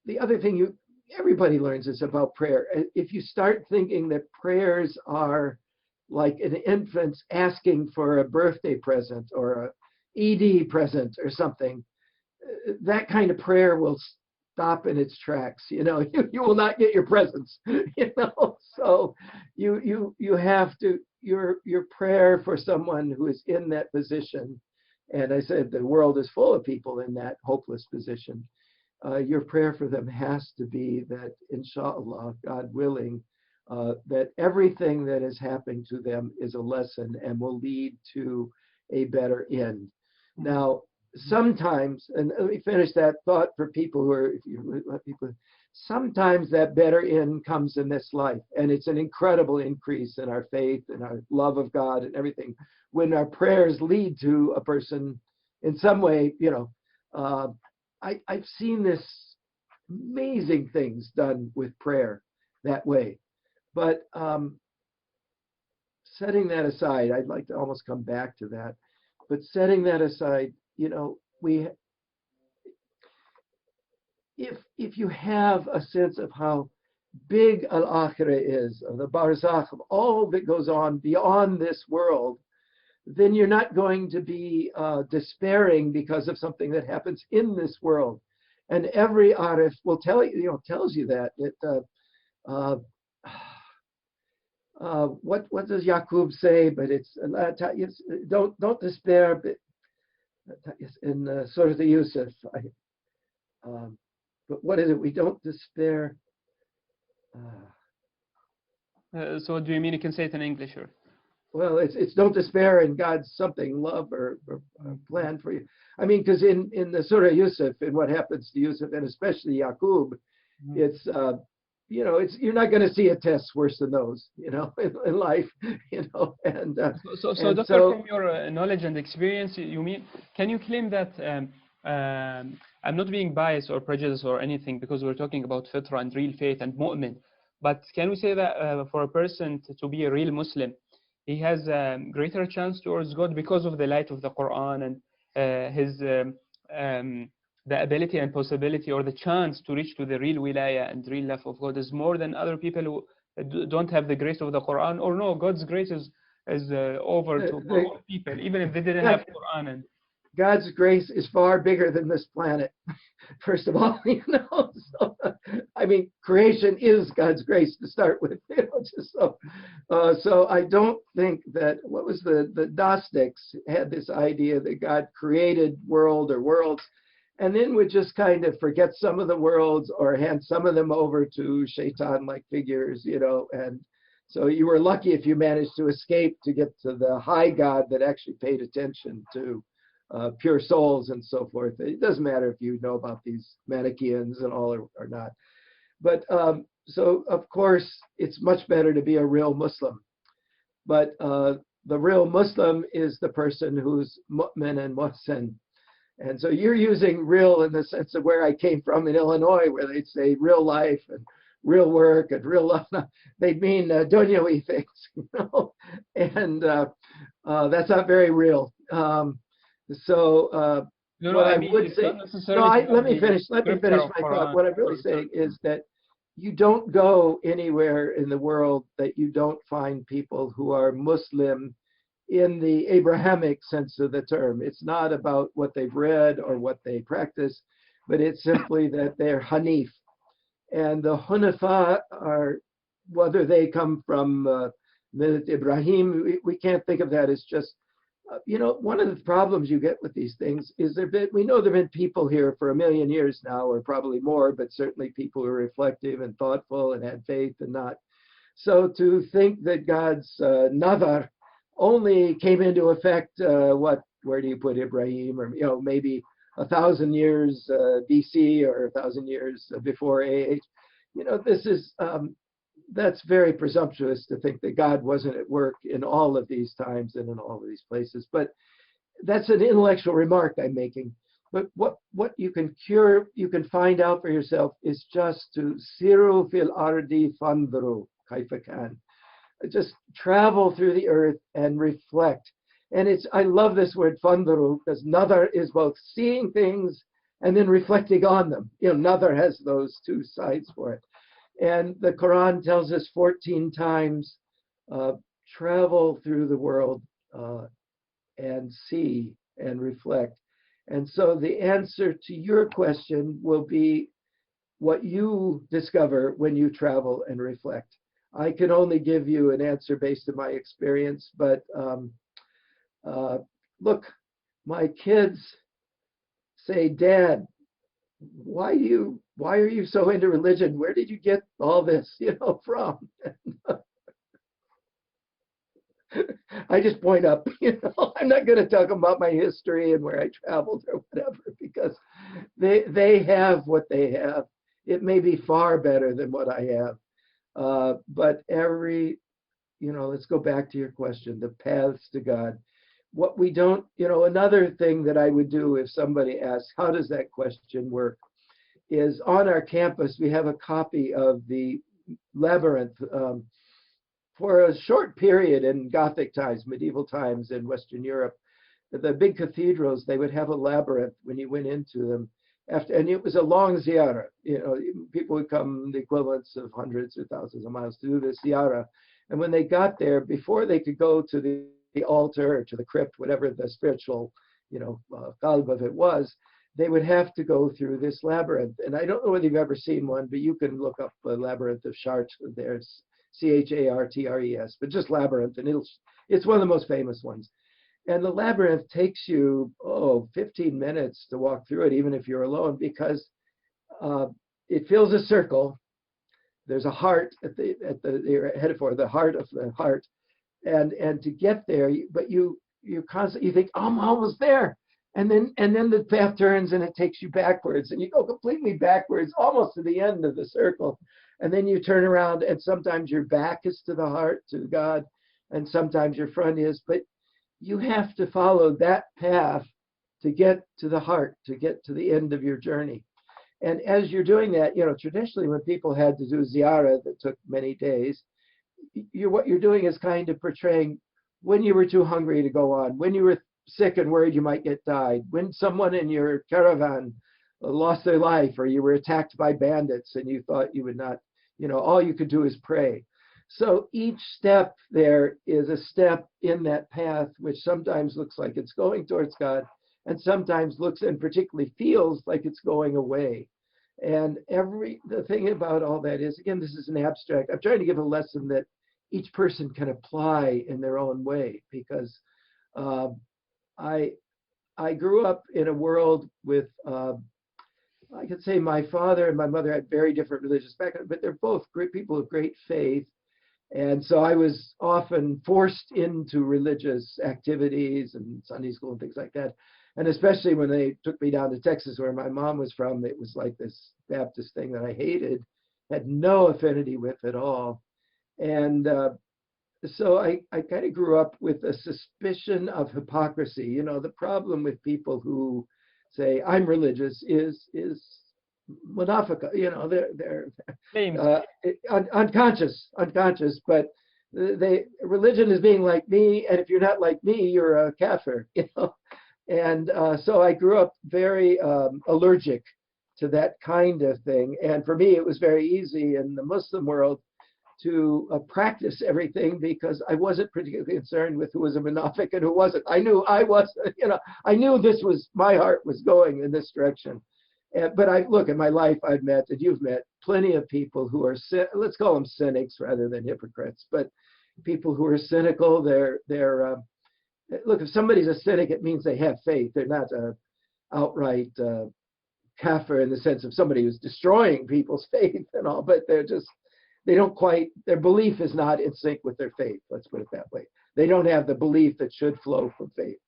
the other thing everybody learns is about prayer. If you start thinking that prayers are like an infant asking for a birthday present or a ED present or something, that kind of prayer will stop in its tracks. You know, you will not get your presents. You know, so you have to your prayer for someone who is in that position. And I said the world is full of people in that hopeless position. Your prayer for them has to be that, inshallah, God willing, that everything that is happening to them is a lesson and will lead to a better end. Now, sometimes, and let me finish that thought for people who are, if you let people, sometimes that better end comes in this life, and it's an incredible increase in our faith and our love of God and everything when our prayers lead to a person in some way. You know, I've seen this amazing things done with prayer that way. But setting that aside, I'd like to almost come back to that. But setting that aside, you know, if you have a sense of how big al-akhirah is, of the barzakh, of all that goes on beyond this world, then you're not going to be despairing because of something that happens in this world. And every arif will tell you, you know, tells you that. What does Yaqub say? But it's don't despair. In Surah Yusuf. But what is it? We don't despair. So what do you mean? You can say it in English, or? Well, it's don't despair in God's something, love or plan for you. I mean, because in the Surah Yusuf, and what happens to Yusuf, and especially Yaqub, it's you know, you're not going to see a test worse than those, you know, in life, you know. And so Doctor, from your knowledge and experience, you mean, can you claim that I'm not being biased or prejudiced or anything, because we're talking about fitra and real faith and mu'min, but can we say that for a person to be a real Muslim, he has a greater chance towards God because of the light of the Quran and his the ability and possibility or the chance to reach to the real wilaya and real love of God is more than other people who don't have the grace of the Quran? Or no, God's grace is is over to more people, even if they didn't have Quran. And God's grace is far bigger than this planet. First of all, So, I mean, creation is God's grace to start with. So I don't think that the Gnostics had this idea that God created world or worlds, and then would just kind of forget some of the worlds or hand some of them over to shaitan-like figures, and so you were lucky if you managed to escape to get to the high God that actually paid attention to pure souls and so forth. It doesn't matter if you know about these Manichaeans and all or not. But so, of course, it's much better to be a real Muslim. But the real Muslim is the person who's mu'min and muhsin. And so you're using real in the sense of where I came from in Illinois, where they'd say real life and real work and real love. They'd mean dunyawi things, and that's not very real. So what I would say, let me finish my thought. What I'm really saying is that you don't go anywhere in the world that you don't find people who are Muslim in the Abrahamic sense of the term. It's not about what they've read or what they practice, but it's simply that they're Hanif. And the Hunafa are, whether they come from Millat Ibrahim, we can't think of that as just, one of the problems you get with these things is we know there have been people here for 1 million years now, or probably more, but certainly people who are reflective and thoughtful and had faith and not. So to think that God's nazar only came into effect, where do you put Ibrahim, or maybe 1,000 years BC or 1,000 years before AH, this is that's very presumptuous to think that God wasn't at work in all of these times and in all of these places. But that's an intellectual remark I'm making. But what you can find out for yourself is just to siru fil ardi fandru kaifa kan. Just travel through the earth and reflect. And I love this word fandru, because nazar is both seeing things and then reflecting on them. Nazar has those two sides for it. And the Quran tells us 14 times, travel through the world and see and reflect. And so the answer to your question will be what you discover when you travel and reflect. I can only give you an answer based on my experience, but look, my kids say, Dad, why are you so into religion? Where did you get all this, from? I just point up, I'm not going to talk about my history and where I traveled or whatever, because they have what they have. It may be far better than what I have. But let's go back to your question, the paths to God. What we don't, another thing that I would do if somebody asks, how does that question work, is on our campus, we have a copy of the Labyrinth. For a short period in Gothic times, medieval times in Western Europe, the big cathedrals, they would have a labyrinth when you went into them. And it was a long ziyarah. People would come the equivalents of hundreds or thousands of miles to do this ziyarah. And when they got there, before they could go to the altar or to the crypt, whatever the spiritual, qalb of it was, they would have to go through this labyrinth. And I don't know whether you've ever seen one, but you can look up the Labyrinth of Chartres. There's Chartres, but just labyrinth, and it's one of the most famous ones. And the labyrinth takes you 15 minutes to walk through it, even if you're alone, because it fills a circle. There's a heart you're headed for, the heart of the heart, and to get there, but you constantly think, oh, I'm almost there, and then the path turns and it takes you backwards, and you go completely backwards, almost to the end of the circle, and then you turn around, and sometimes your back is to the heart, to God, and sometimes your front is, but you have to follow that path to get to the heart, to get to the end of your journey. And as you're doing that, traditionally when people had to do ziyarah that took many days, what you're doing is kind of portraying when you were too hungry to go on, when you were sick and worried you might get died, when someone in your caravan lost their life, or you were attacked by bandits and you thought you would not, all you could do is pray. So each step there is a step in that path, which sometimes looks like it's going towards God, and sometimes looks and particularly feels like it's going away. And the thing about all that is, again, this is an abstract. I'm trying to give a lesson that each person can apply in their own way, because I grew up in a world with, I could say my father and my mother had very different religious backgrounds, but they're both great people of great faith. And so I was often forced into religious activities and Sunday school and things like that. And especially when they took me down to Texas, where my mom was from, it was like this Baptist thing that I hated, had no affinity with at all. And so I kind of grew up with a suspicion of hypocrisy. You know, the problem with people who say, I'm religious is munafika. You know, they're unconscious, but religion is being like me, and if you're not like me, you're a kafir, you know. And so I grew up very allergic to that kind of thing. And for me, it was very easy in the Muslim world to practice everything, because I wasn't particularly concerned with who was a munafiq and who wasn't. I knew I was, you know, I knew this was, my heart was going in this direction. But I look at my life, I've met, and you've met, plenty of people who are, let's call them cynics rather than hypocrites, but people who are cynical. They're look, if somebody's a cynic, it means they have faith. They're not a outright kafir in the sense of somebody who's destroying people's faith and all, but they're just, they don't quite, their belief is not in sync with their faith. Let's put it that way. They don't have the belief that should flow from faith.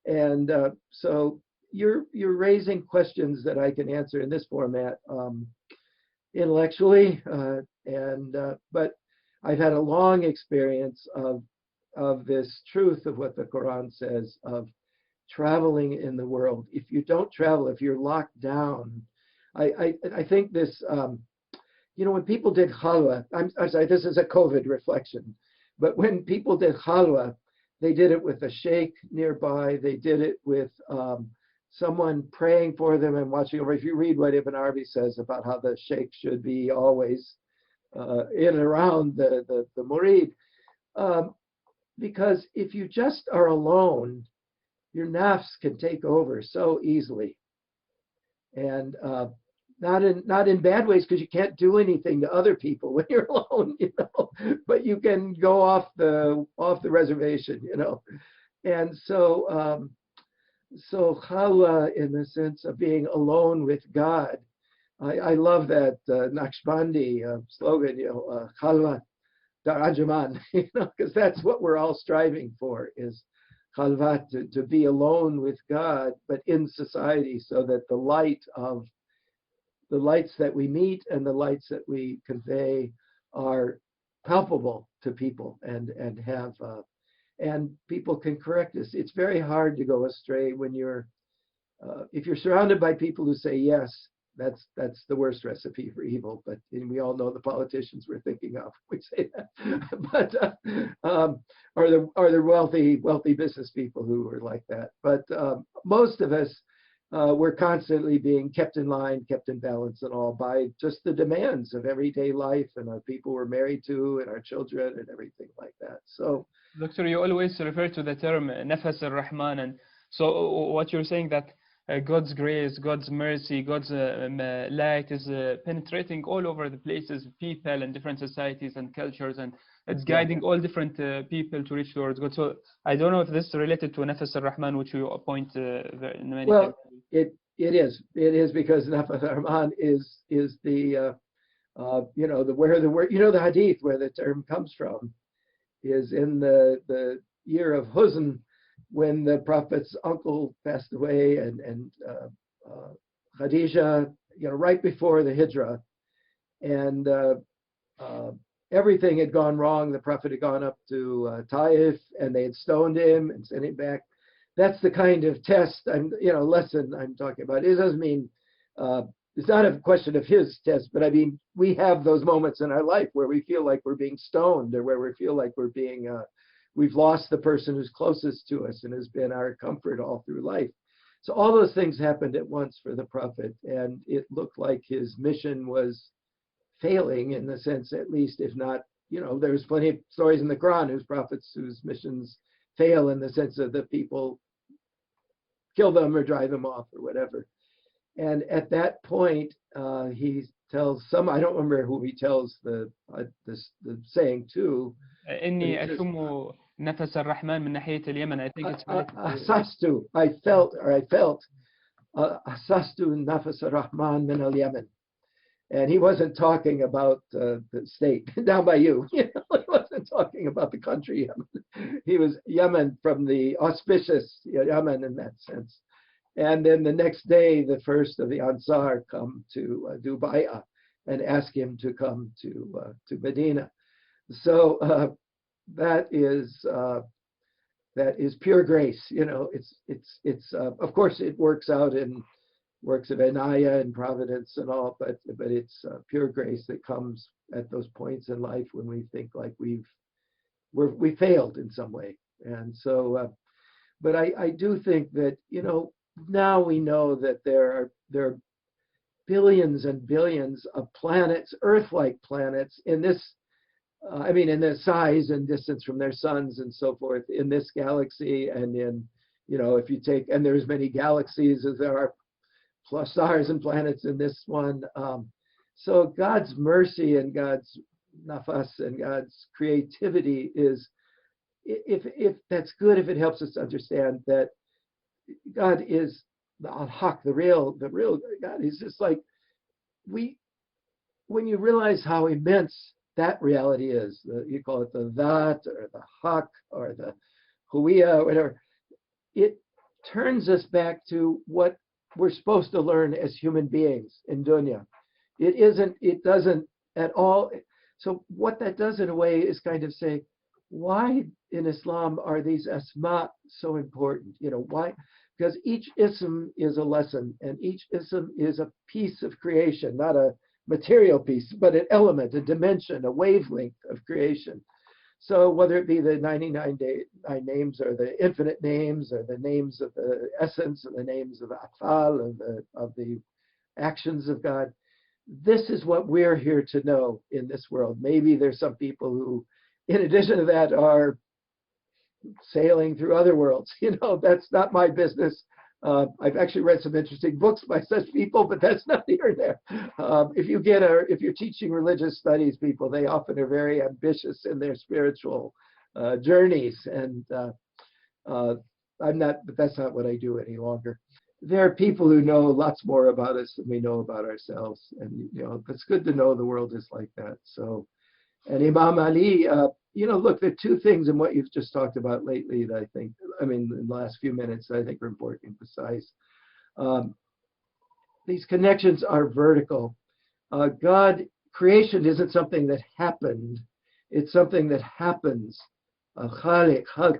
And so you're raising questions that I can answer in this format intellectually, but I've had a long experience of this truth of what the Quran says, of traveling in the world. If you don't travel, if you're locked down, I think this, you know, when people did Khulwa, I'm sorry, this is a COVID reflection, but when people did Khulwa, they did it with a sheikh nearby. They did it with someone praying for them and watching over. If you read what Ibn Arabi says about how the sheikh should be always in and around the murid, because if you just are alone, your nafs can take over so easily. And not in bad ways, because you can't do anything to other people when you're alone, you know, but you can go off the reservation, you know. And so so Khulwa, in the sense of being alone with God, I love that Naqshbandi slogan, you know, Khulwa dar anjuman, you know, because that's what we're all striving for, is Khulwat, to be alone with God, but in society, so that the lights that we meet and the lights that we convey are palpable to people, and have and people can correct us. It's very hard to go astray when you're if you're surrounded by people who say yes. That's the worst recipe for evil. But we all know the politicians we're thinking of. We say that, but or the wealthy business people who are like that. But most of us, we're constantly being kept in line, kept in balance, and all by just the demands of everyday life and our people we're married to and our children and everything like that. So, Doctor, you always refer to the term nafas al-Rahman, and so what you're saying that God's grace, God's mercy, God's light is penetrating all over the places, people and different societies and cultures, and it's guiding all different people to reach towards God. So I don't know if this is related to Nafas al-Rahman, which you point in many well, it is because Nafas al-Rahman is the you know, the word, you know, the hadith where the term comes from is in the year of Huzn, when the Prophet's uncle passed away, and Khadija, you know, right before the Hijrah, and everything had gone wrong. The Prophet had gone up to Taif, and they had stoned him and sent him back. That's the kind of lesson I'm talking about. It doesn't mean it's not a question of his test, but I mean, we have those moments in our life where we feel like we're being stoned, or where we feel like we're being we've lost the person who's closest to us and has been our comfort all through life. So all those things happened at once for the Prophet, and it looked like his mission was failing, in the sense, at least, if not there's plenty of stories in the Quran whose prophets whose missions fail in the sense of the people kill them or drive them off or whatever. And at that point, he tells I don't remember who he tells the saying to. إني أشم نفس الرحمن من ناحية اليمن. I think it's أحسست, I felt أحسست نفس الرحمن من اليمن. And he wasn't talking about the state down by you. He wasn't talking about the country Yemen. He was Yemen from the auspicious Yemen in that sense. And then the next day, the first of the Ansar come to do bay'ah and ask him to come to Medina. So that is pure grace. It's of course it works out in works of inaya and providence and all, but it's pure grace that comes at those points in life when we think like we failed in some way. And so, but I do think that now we know that there are billions and billions of planets, Earth-like planets in this. In the size and distance from their suns and so forth in this galaxy, and in if you take, and there's many galaxies as there are plus stars and planets in this one. So God's mercy and God's nafas and God's creativity is, if that's good, if it helps us to understand that God is the al-haq, the real God. He's just like when you realize how immense that reality is, you call it the that or the haq or the huwiya or whatever, it turns us back to what we're supposed to learn as human beings in dunya. It doesn't at all. So what that does in a way is kind of say, why in Islam are these asma so important? Why? Because each ism is a lesson, and each ism is a piece of creation, not a material piece, but an element, a dimension, a wavelength of creation. So whether it be the 99 names or the infinite names or the names of the essence or the names of the afal, of the actions of God, this is what we're here to know in this world. Maybe there's some people who, in addition to that, are sailing through other worlds. That's not my business. I've actually read some interesting books by such people, but that's not here or there. If you're teaching religious studies people, they often are very ambitious in their spiritual journeys, and I'm not. But that's not what I do any longer. There are people who know lots more about us than we know about ourselves, and it's good to know the world is like that. So, and Imam Ali, look, there are two things in what you've just talked about lately that I think, in the last few minutes, that I think are important to emphasize. These connections are vertical. God, creation isn't something that happened. It's something that happens. Khaliq, khalq.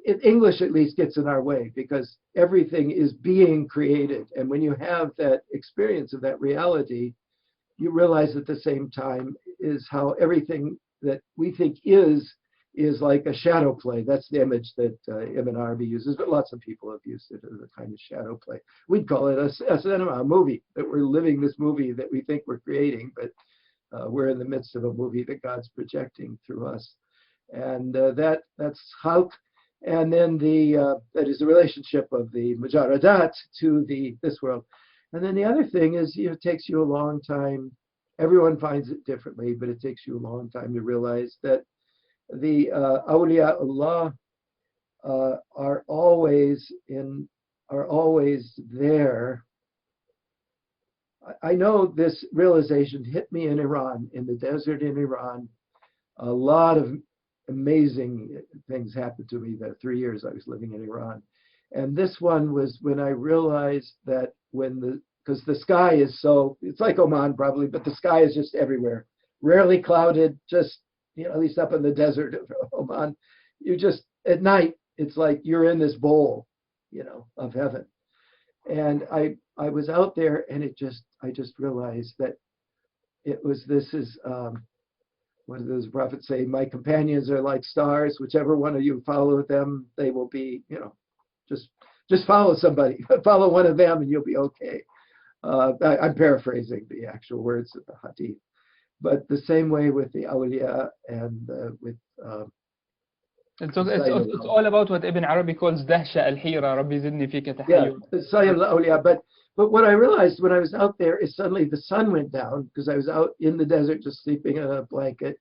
In English, at least, gets in our way because everything is being created. And when you have that experience of that reality, you realize at the same time is how everything that we think is like a shadow play. That's the image that Ibn Arabi uses, but lots of people have used it as a kind of shadow play. We'd call it a cinema, a movie, that we're living this movie that we think we're creating, but we're in the midst of a movie that God's projecting through us. And that's khalq. And then that is the relationship of the mujaradat to this world. And then the other thing is, it takes you a long time. Everyone finds it differently, but it takes you a long time to realize that the Awliyaء Allah are always there. I know this realization hit me in Iran, in the desert in Iran. A lot of amazing things happened to me the 3 years I was living in Iran. And this one was when I realized that because the sky is it's like Oman probably, but the sky is just everywhere. Rarely clouded, just, at least up in the desert of Oman. At night, it's like you're in this bowl, of heaven. And I was out there and I just realized that what do those prophets say? My companions are like stars. Whichever one of you follow them, they will be, just follow somebody. Follow one of them and you'll be okay. I'm paraphrasing the actual words of the hadith. But the same way with the Awliyaء and with it's all about what Ibn Arabi calls dahsha al-hira, Rabbi zidni fika yeah, tahayyul. Sayyid al-Awliya. But what I realized when I was out there is suddenly the sun went down, because I was out in the desert just sleeping in a blanket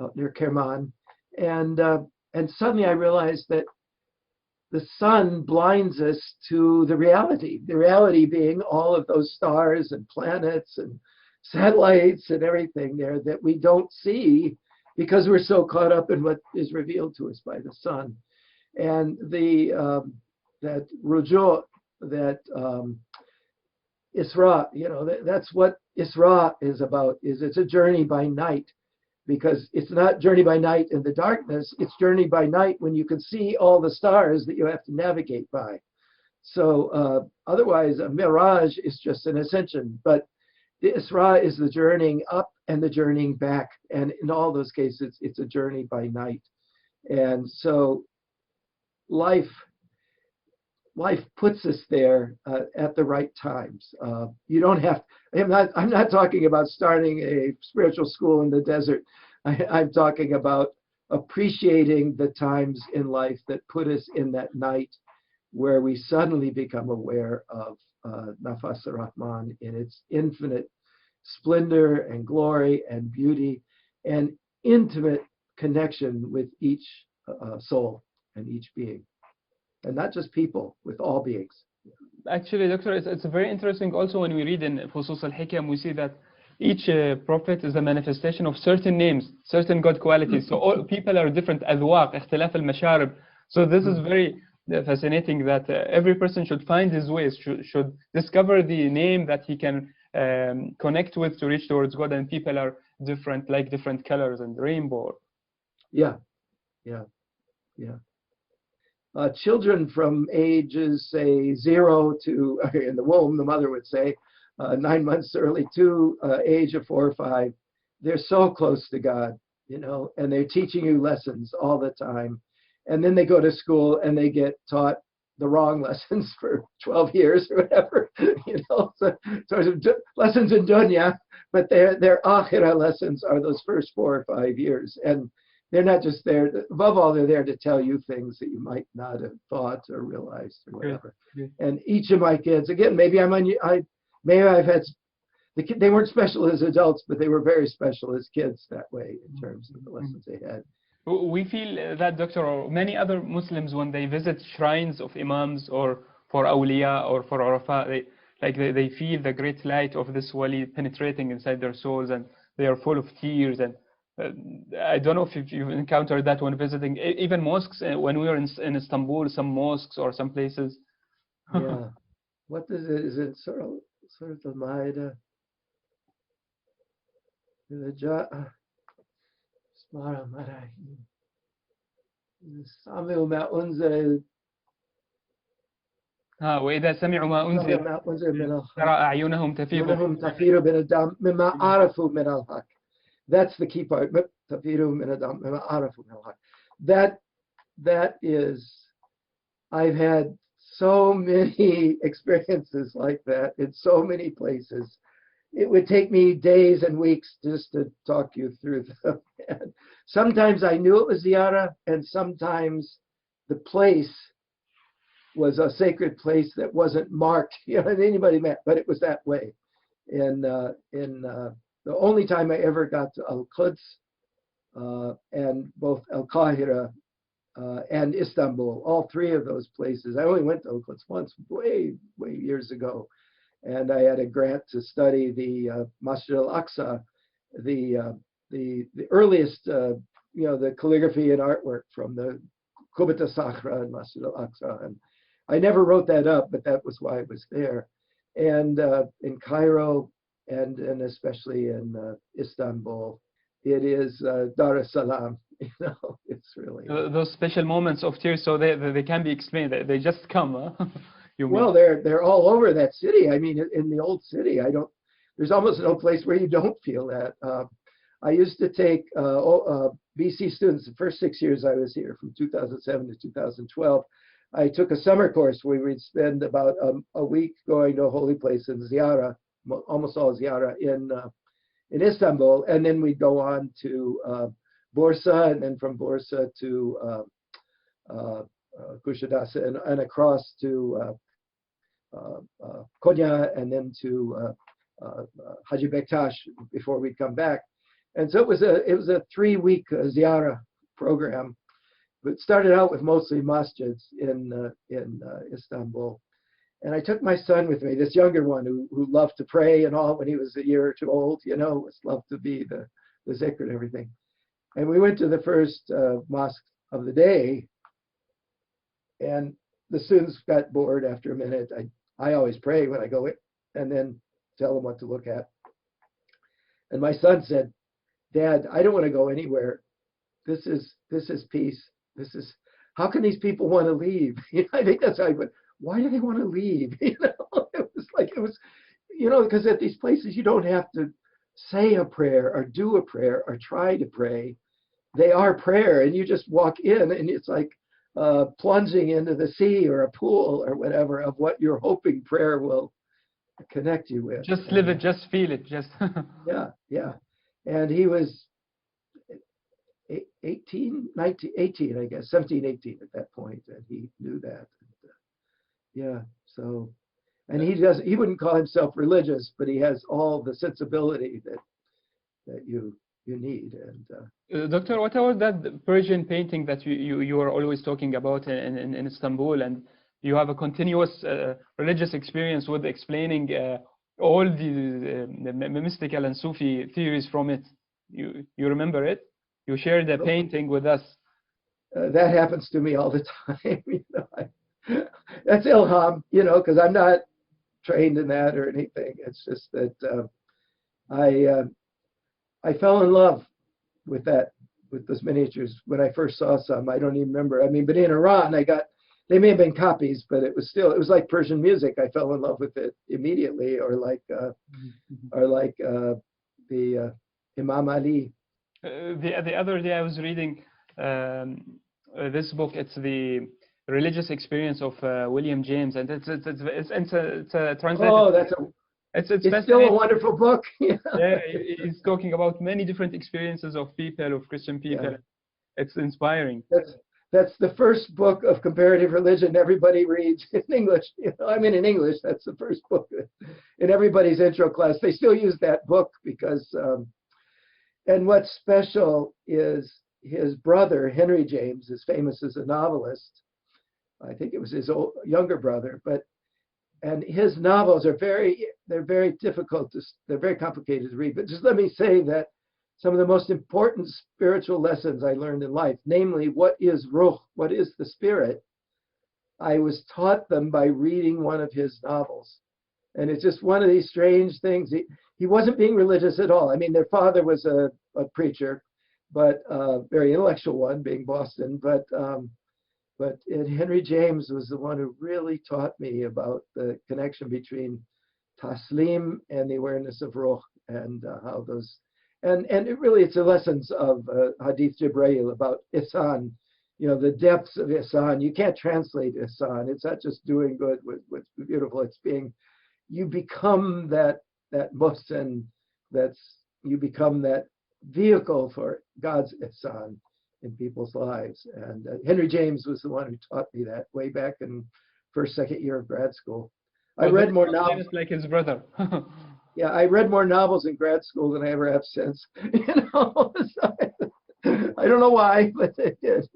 out near Kerman, and suddenly I realized that the sun blinds us to the reality being all of those stars and planets and satellites and everything there that we don't see because we're so caught up in what is revealed to us by the sun. And that rujo, that Isra, that's what Isra is about. It's a journey by night, because it's not journey by night in the darkness, it's journey by night when you can see all the stars that you have to navigate by. So otherwise, a mirage is just an ascension, but the Isra is the journeying up and the journeying back. And in all those cases, it's a journey by night. And so life puts us there at the right times. You don't have, I'm not talking about starting a spiritual school in the desert. I'm talking about appreciating the times in life that put us in that night where we suddenly become aware of Nafas ar-Rahman in its infinite splendor and glory and beauty and intimate connection with each soul and each being. And not just people, with all beings. Actually, Doctor, it's very interesting also when we read in Fusus al-Hikam, we see that each prophet is a manifestation of certain names, certain God qualities. So all people are different, adwaq, ikhtilaf al-masharib. So this is very fascinating that every person should find his ways, should discover the name that he can connect with to reach towards God. And people are different, like different colors and rainbow. Yeah. Children from ages, say, 0 to, in the womb, the mother would say, 9 months early to age of 4 or 5, they're so close to God, and they're teaching you lessons all the time. And then they go to school and they get taught the wrong lessons for 12 years or whatever, so lessons in dunya, but their akhirah lessons are those first 4 or 5 years. And they're not just there, above all, they're there to tell you things that you might not have thought or realized or whatever. And each of my kids, again, maybe I've had, they weren't special as adults, but they were very special as kids that way in terms of the lessons they had. We feel that, Doctor, or many other Muslims, when they visit shrines of imams or for awliya or for Arafat, they feel the great light of this wali penetrating inside their souls, and they are full of tears. And I don't know if you've encountered that when visiting even mosques. When we were in Istanbul, some mosques or some places. Yeah. What is it? Is it sort of the Maida? وإذا سمعوا ما أنزل ترى أعينهم تفيض من الدم مما عرفوا من الحق. That's the key part. That is, I've had so many experiences like that in so many places. It would take me days and weeks just to talk you through them. And sometimes I knew it was ziyarah, and sometimes the place was a sacred place that wasn't marked, anybody met, but it was that way. The only time I ever got to Al-Quds and both Al-Qahira and Istanbul, all 3 of those places. I only went to Al-Quds once, way years ago. And I had a grant to study the Masjid al-Aqsa, the earliest, the calligraphy and artwork from the Kubata Sakhra and Masjid al-Aqsa. And I never wrote that up, but that was why I was there. And in Cairo, and especially in Istanbul, it is Dar es Salaam. It's really those special moments of tears. So they can be explained. They just come. Huh? Well, they're all over that city. I mean, in the old city, there's almost no place where you don't feel that. I used to take BC students the first 6 years I was here, from 2007 to 2012. I took a summer course where we'd spend about a week going to a holy place in Ziyara, almost all Ziyara, in Istanbul, and then we'd go on to Bursa, and then from Bursa to Kuşadası, and across to Konya, and then to Hacı Bektaş before we'd come back. And so it was a 3-week ziyarah program. It started out with mostly masjids in Istanbul. And I took my son with me, this younger one who loved to pray and all when he was a year or two old, you know, loved to be the zikr and everything. And we went to the first mosque of the day, and the students got bored after a minute. I always pray when I go in and then tell them what to look at. And my son said, "Dad, I don't want to go anywhere. This is peace. This is, how can these people want to leave?" You know, I think that's how I went, why do they want to leave? You know, it was, you know, because at these places you don't have to say a prayer or do a prayer or try to pray. They are prayer, and you just walk in, and it's like plunging into the sea or a pool or whatever of what you're hoping prayer will connect you with. Just live it, just feel it, just. Yeah. And he was 18, I guess, 17, 18 at that point, and he knew that. So, and he wouldn't call himself religious, but he has all the sensibility that you need. And Doctor, what about that Persian painting that you are always talking about in Istanbul, and you have a continuous religious experience with explaining all the mystical and Sufi theories from it? You remember it? You shared the painting with us. That happens to me all the time. You know, that's ilham, you know, because I'm not trained in that or anything. It's just that I fell in love with those miniatures when I first saw some. I don't even remember. I mean, but in Iran, they may have been copies, but it was like Persian music. I fell in love with it immediately, or like the Imam Ali. The other day I was reading this book. It's the religious experience of William James, and it's a translated. Oh, it's still a wonderful book. Yeah, he's talking about many different experiences of people, of Christian people. Yeah. It's inspiring. That's the first book of comparative religion everybody reads in English. You know, I mean, in English, that's the first book in everybody's intro class. They still use that book because, and what's special is his brother, Henry James, is famous as a novelist. I think it was his younger brother, and his novels are very difficult they're very complicated to read. But just let me say that some of the most important spiritual lessons I learned in life, namely what is ruh, what is the spirit, I was taught them by reading one of his novels. And it's just one of these strange things. He wasn't being religious at all. I mean, their father was a preacher, but a very intellectual one, being Boston. But Henry James was the one who really taught me about the connection between taslim and the awareness of ruh, and how those, and it's the lessons of Hadith Jibreel about ihsan, you know, the depths of ihsan. You can't translate ihsan. It's not just doing good with beautiful. It's being, you become that muhsin, you become that vehicle for God's ihsan in people's lives. And Henry James was the one who taught me that way back in first, second year of grad school. I read more novels. Like his brother. Yeah, I read more novels in grad school than I ever have since. You know, so I don't know why, but I did.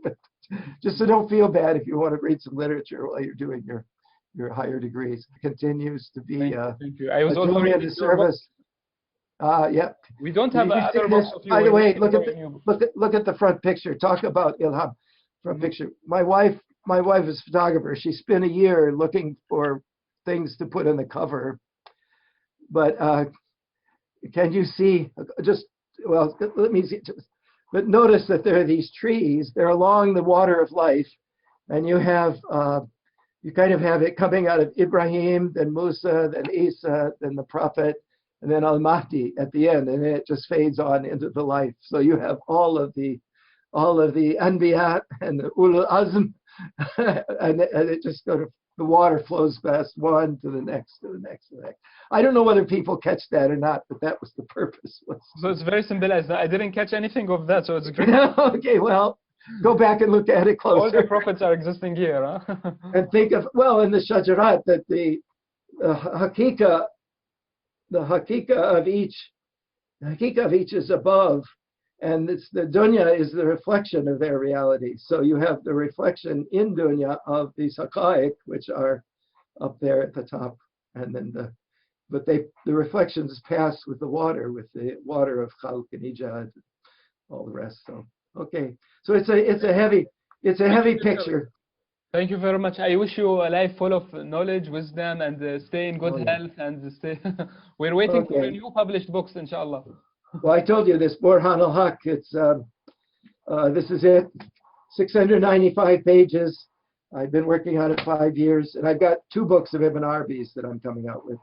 Just so don't feel bad if you want to read some literature while you're doing your higher degrees. It continues to be thank you. I was also at the service. Yeah. We don't have other books of you. By the way, look at the front picture. Talk about ilham. Front picture. My wife is a photographer. She spent a year looking for things to put on the cover. But can you see? Let me see. But notice that there are these trees. They're along the water of life, and you have you kind of have it coming out of Ibrahim, then Musa, then Isa, then the prophet, and then Al-Mahdi at the end, and then it just fades on into the life. So you have all of the Anbiya and the Ulul Azm, and it just sort of the water flows past one to the next, to the next, to the next. I don't know whether people catch that or not, but that was the purpose. So it's very symbolized. I didn't catch anything of that, so it's great. Okay, well, go back and look at it closer. All the prophets are existing here, huh? And think of, well, in the shajarat, that the hakika of each is above, and it's the dunya is the reflection of their reality. So you have the reflection in dunya of these haqa'iq, which are up there at the top, and then the reflections pass with the water of khalq and ijad, and all the rest. So okay, so it's a heavy picture. Thank you very much. I wish you a life full of knowledge, wisdom, and stay in good health, and stay. We're waiting for new published books, inshallah. Well, I told you this Burhan al-Haq. It's this is it, 695 pages. I've been working on it 5 years, and I've got 2 books of Ibn Arabi's that I'm coming out with.